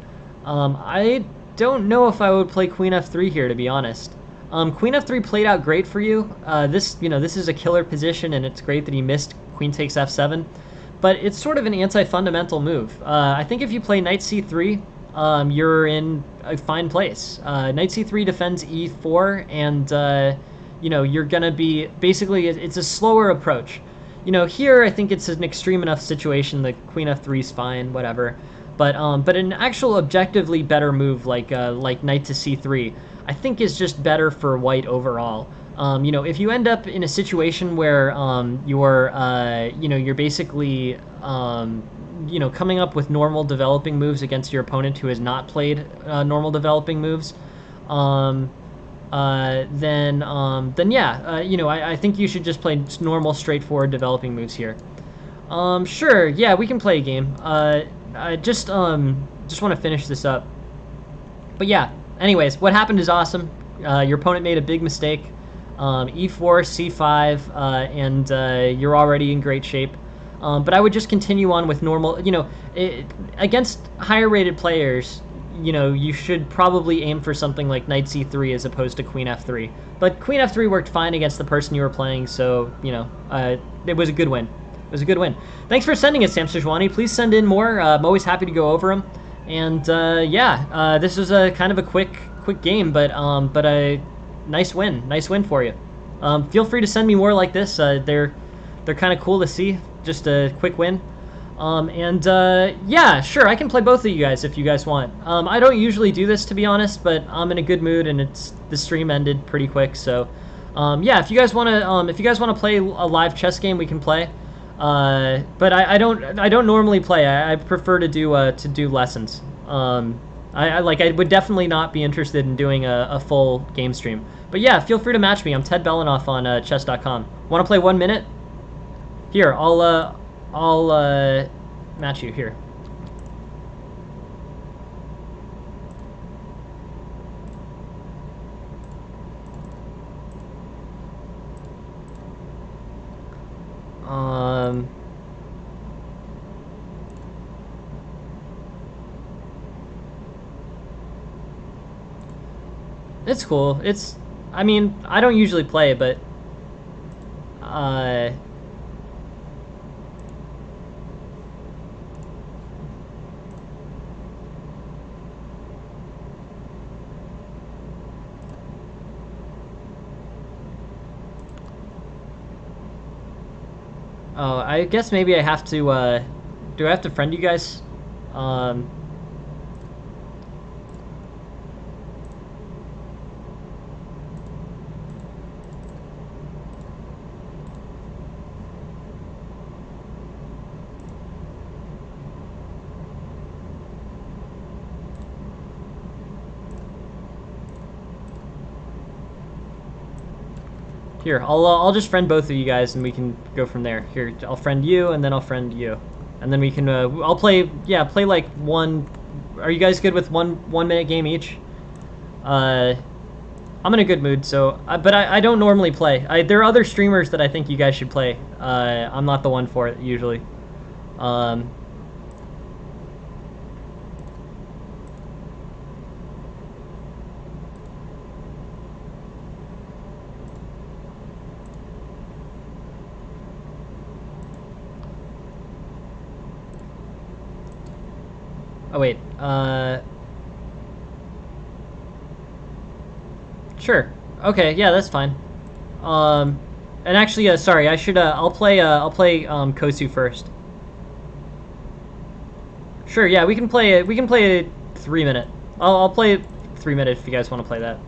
I don't know if I would play queen f3 here, to be honest. Queen f3 played out great for you. This is a killer position, and it's great that he missed queen takes f7, but it's sort of an anti-fundamental move. I think if you play knight c3, you're in a fine place. Knight c3 defends e4, and you're gonna be basically, it's a slower approach. Here I think it's an extreme enough situation that queen f3 is fine, whatever. But an actual objectively better move like knight to c3, I think is just better for white overall. If you end up in a situation where you're basically coming up with normal developing moves against your opponent who has not played normal developing moves, then yeah, I think you should just play normal, straightforward developing moves here. Sure, yeah, we can play a game. I just want to finish this up. But yeah, anyways, what happened is awesome. Your opponent made a big mistake. E4, C5, and you're already in great shape. But I would just continue on with normal, against higher rated players, you should probably aim for something like knight c3 as opposed to queen f3. But queen f3 worked fine against the person you were playing, so, it was a good win. It was a good win. Thanks for sending it, Sam Sejuani. Please send in more. I'm always happy to go over them. And this was a kind of a quick game, but a nice win. Nice win for you. Feel free to send me more like this. They're kind of cool to see. Just a quick win. Yeah, sure, I can play both of you guys if you guys want. I don't usually do this, to be honest, but I'm in a good mood, and the stream ended pretty quick, so yeah, if you guys want to play a live chess game, we can play. But I don't normally play. I prefer to do lessons. I would definitely not be interested in doing a full game stream. But yeah, feel free to match me. I'm Ted Belanoff on chess.com. Want to play 1 minute? Here, I'll match you here. It's cool. I mean, I don't usually play, but Oh, I guess maybe I have to, do I have to friend you guys? Um, Here, I'll just friend both of you guys, and we can go from there. Here, I'll friend you, and then I'll friend you, and then we can. I'll play. Yeah, play like one. Are you guys good with one minute game each? I'm in a good mood, so. But I don't normally play. There are other streamers that I think you guys should play. I'm not the one for it usually. Um, oh wait. Sure. Okay. Yeah, that's fine. Um, and actually, sorry, I should. I'll play Kosu first. Sure. Yeah, we can play it. We can play a 3 minute. I'll play 3 minute if you guys want to play that.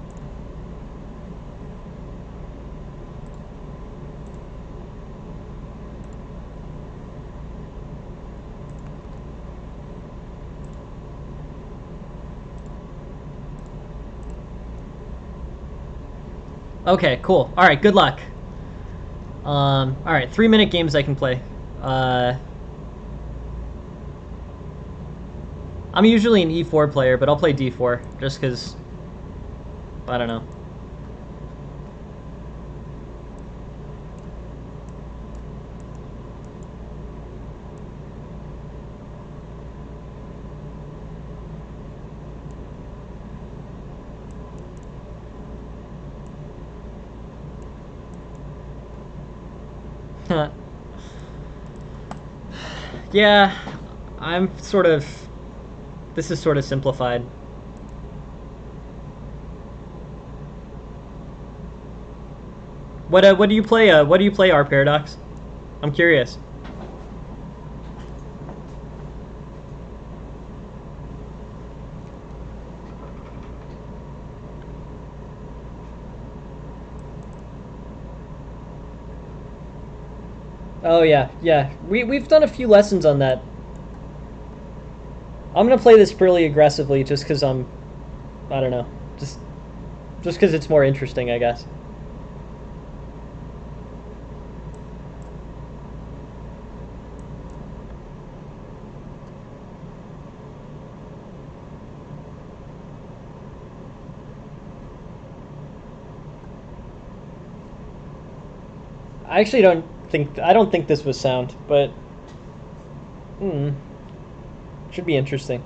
Okay. Cool. All right. Good luck. All right. 3 minute games I can play. Uh, I'm usually an E4 player, but I'll play D4 just because. I don't know. Yeah, I'm sort of. This is sort of simplified. What do you play? What do you play? R Paradox. I'm curious. Oh yeah, yeah. We've done a few lessons on that. I'm gonna play this really aggressively just because I don't know, just because it's more interesting, I guess. I actually don't think this was sound, but hmm, should be interesting.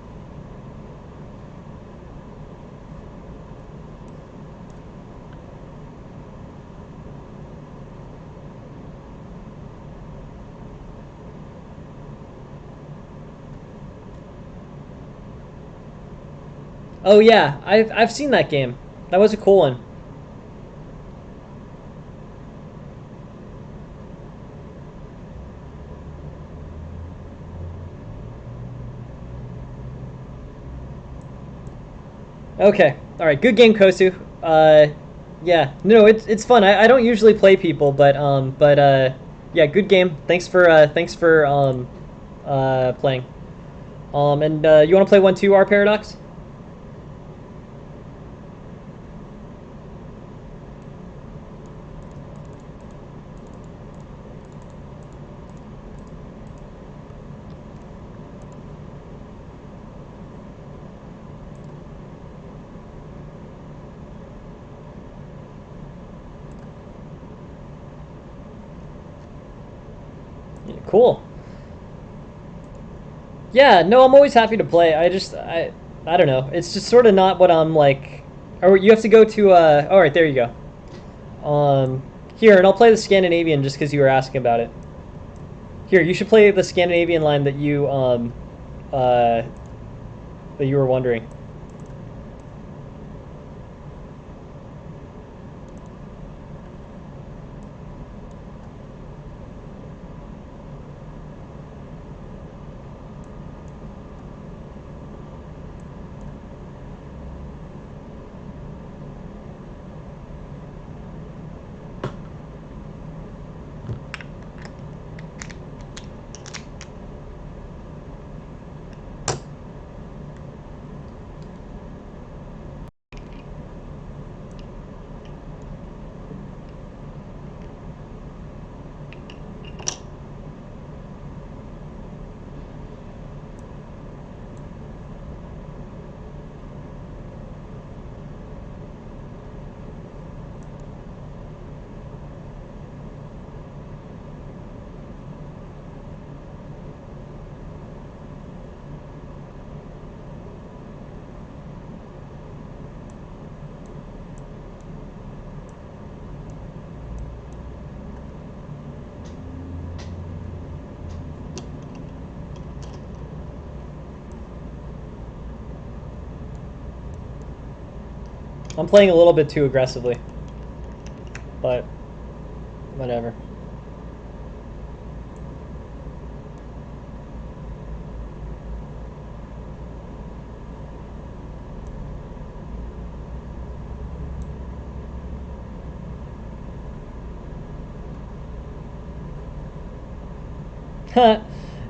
Oh yeah, I've seen that game. That was a cool one. Okay, all right, good game, Kosu. Yeah, no, it's fun. I don't usually play people, but yeah, good game. Thanks for playing. And you want to play one too, R Paradox? Yeah, cool. Yeah, no, I'm always happy to play. I don't know. It's just sort of not what I'm like. Or you have to go to. All right, there you go. Um, Here, and I'll play the Scandinavian just because you were asking about it. Here, you should play the Scandinavian line that you were wondering. I'm playing a little bit too aggressively, but whatever.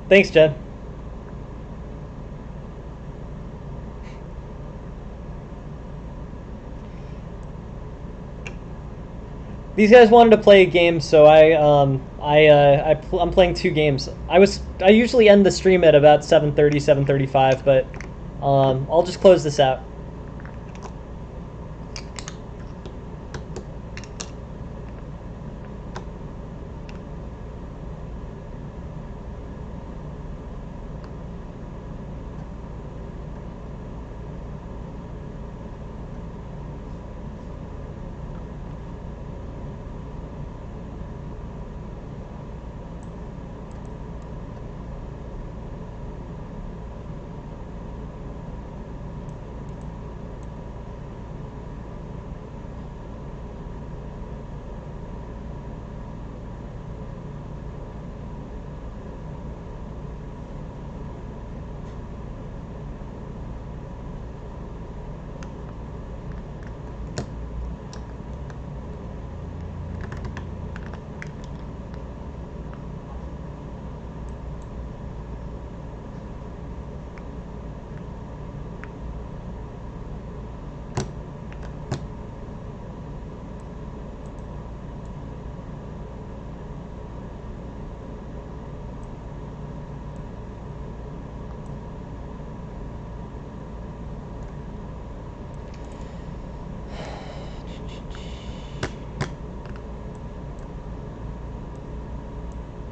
Thanks, Jen. These guys wanted to play a game, so I'm playing 2 games. I usually end the stream at about 7:30, 7:35, but I'll just close this out.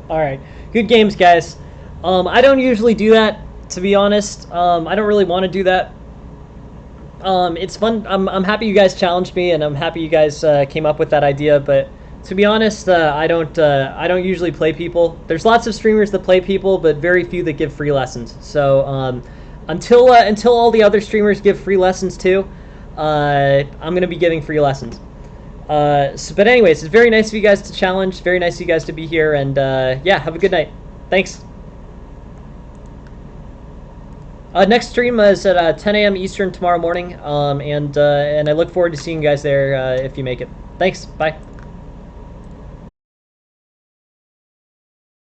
All right, good games, guys. I don't usually do that, to be honest. I don't really want to do that. It's fun. I'm happy you guys challenged me, and I'm happy you guys came up with that idea. But to be honest, I don't usually play people. There's lots of streamers that play people, but very few that give free lessons. So until all the other streamers give free lessons too, I'm gonna be giving free lessons. But anyways, it's very nice of you guys to challenge. Very nice of you guys to be here, and yeah, have a good night. Thanks. Next stream is at 10 a.m. Eastern tomorrow morning, and I look forward to seeing you guys there if you make it. Thanks. Bye.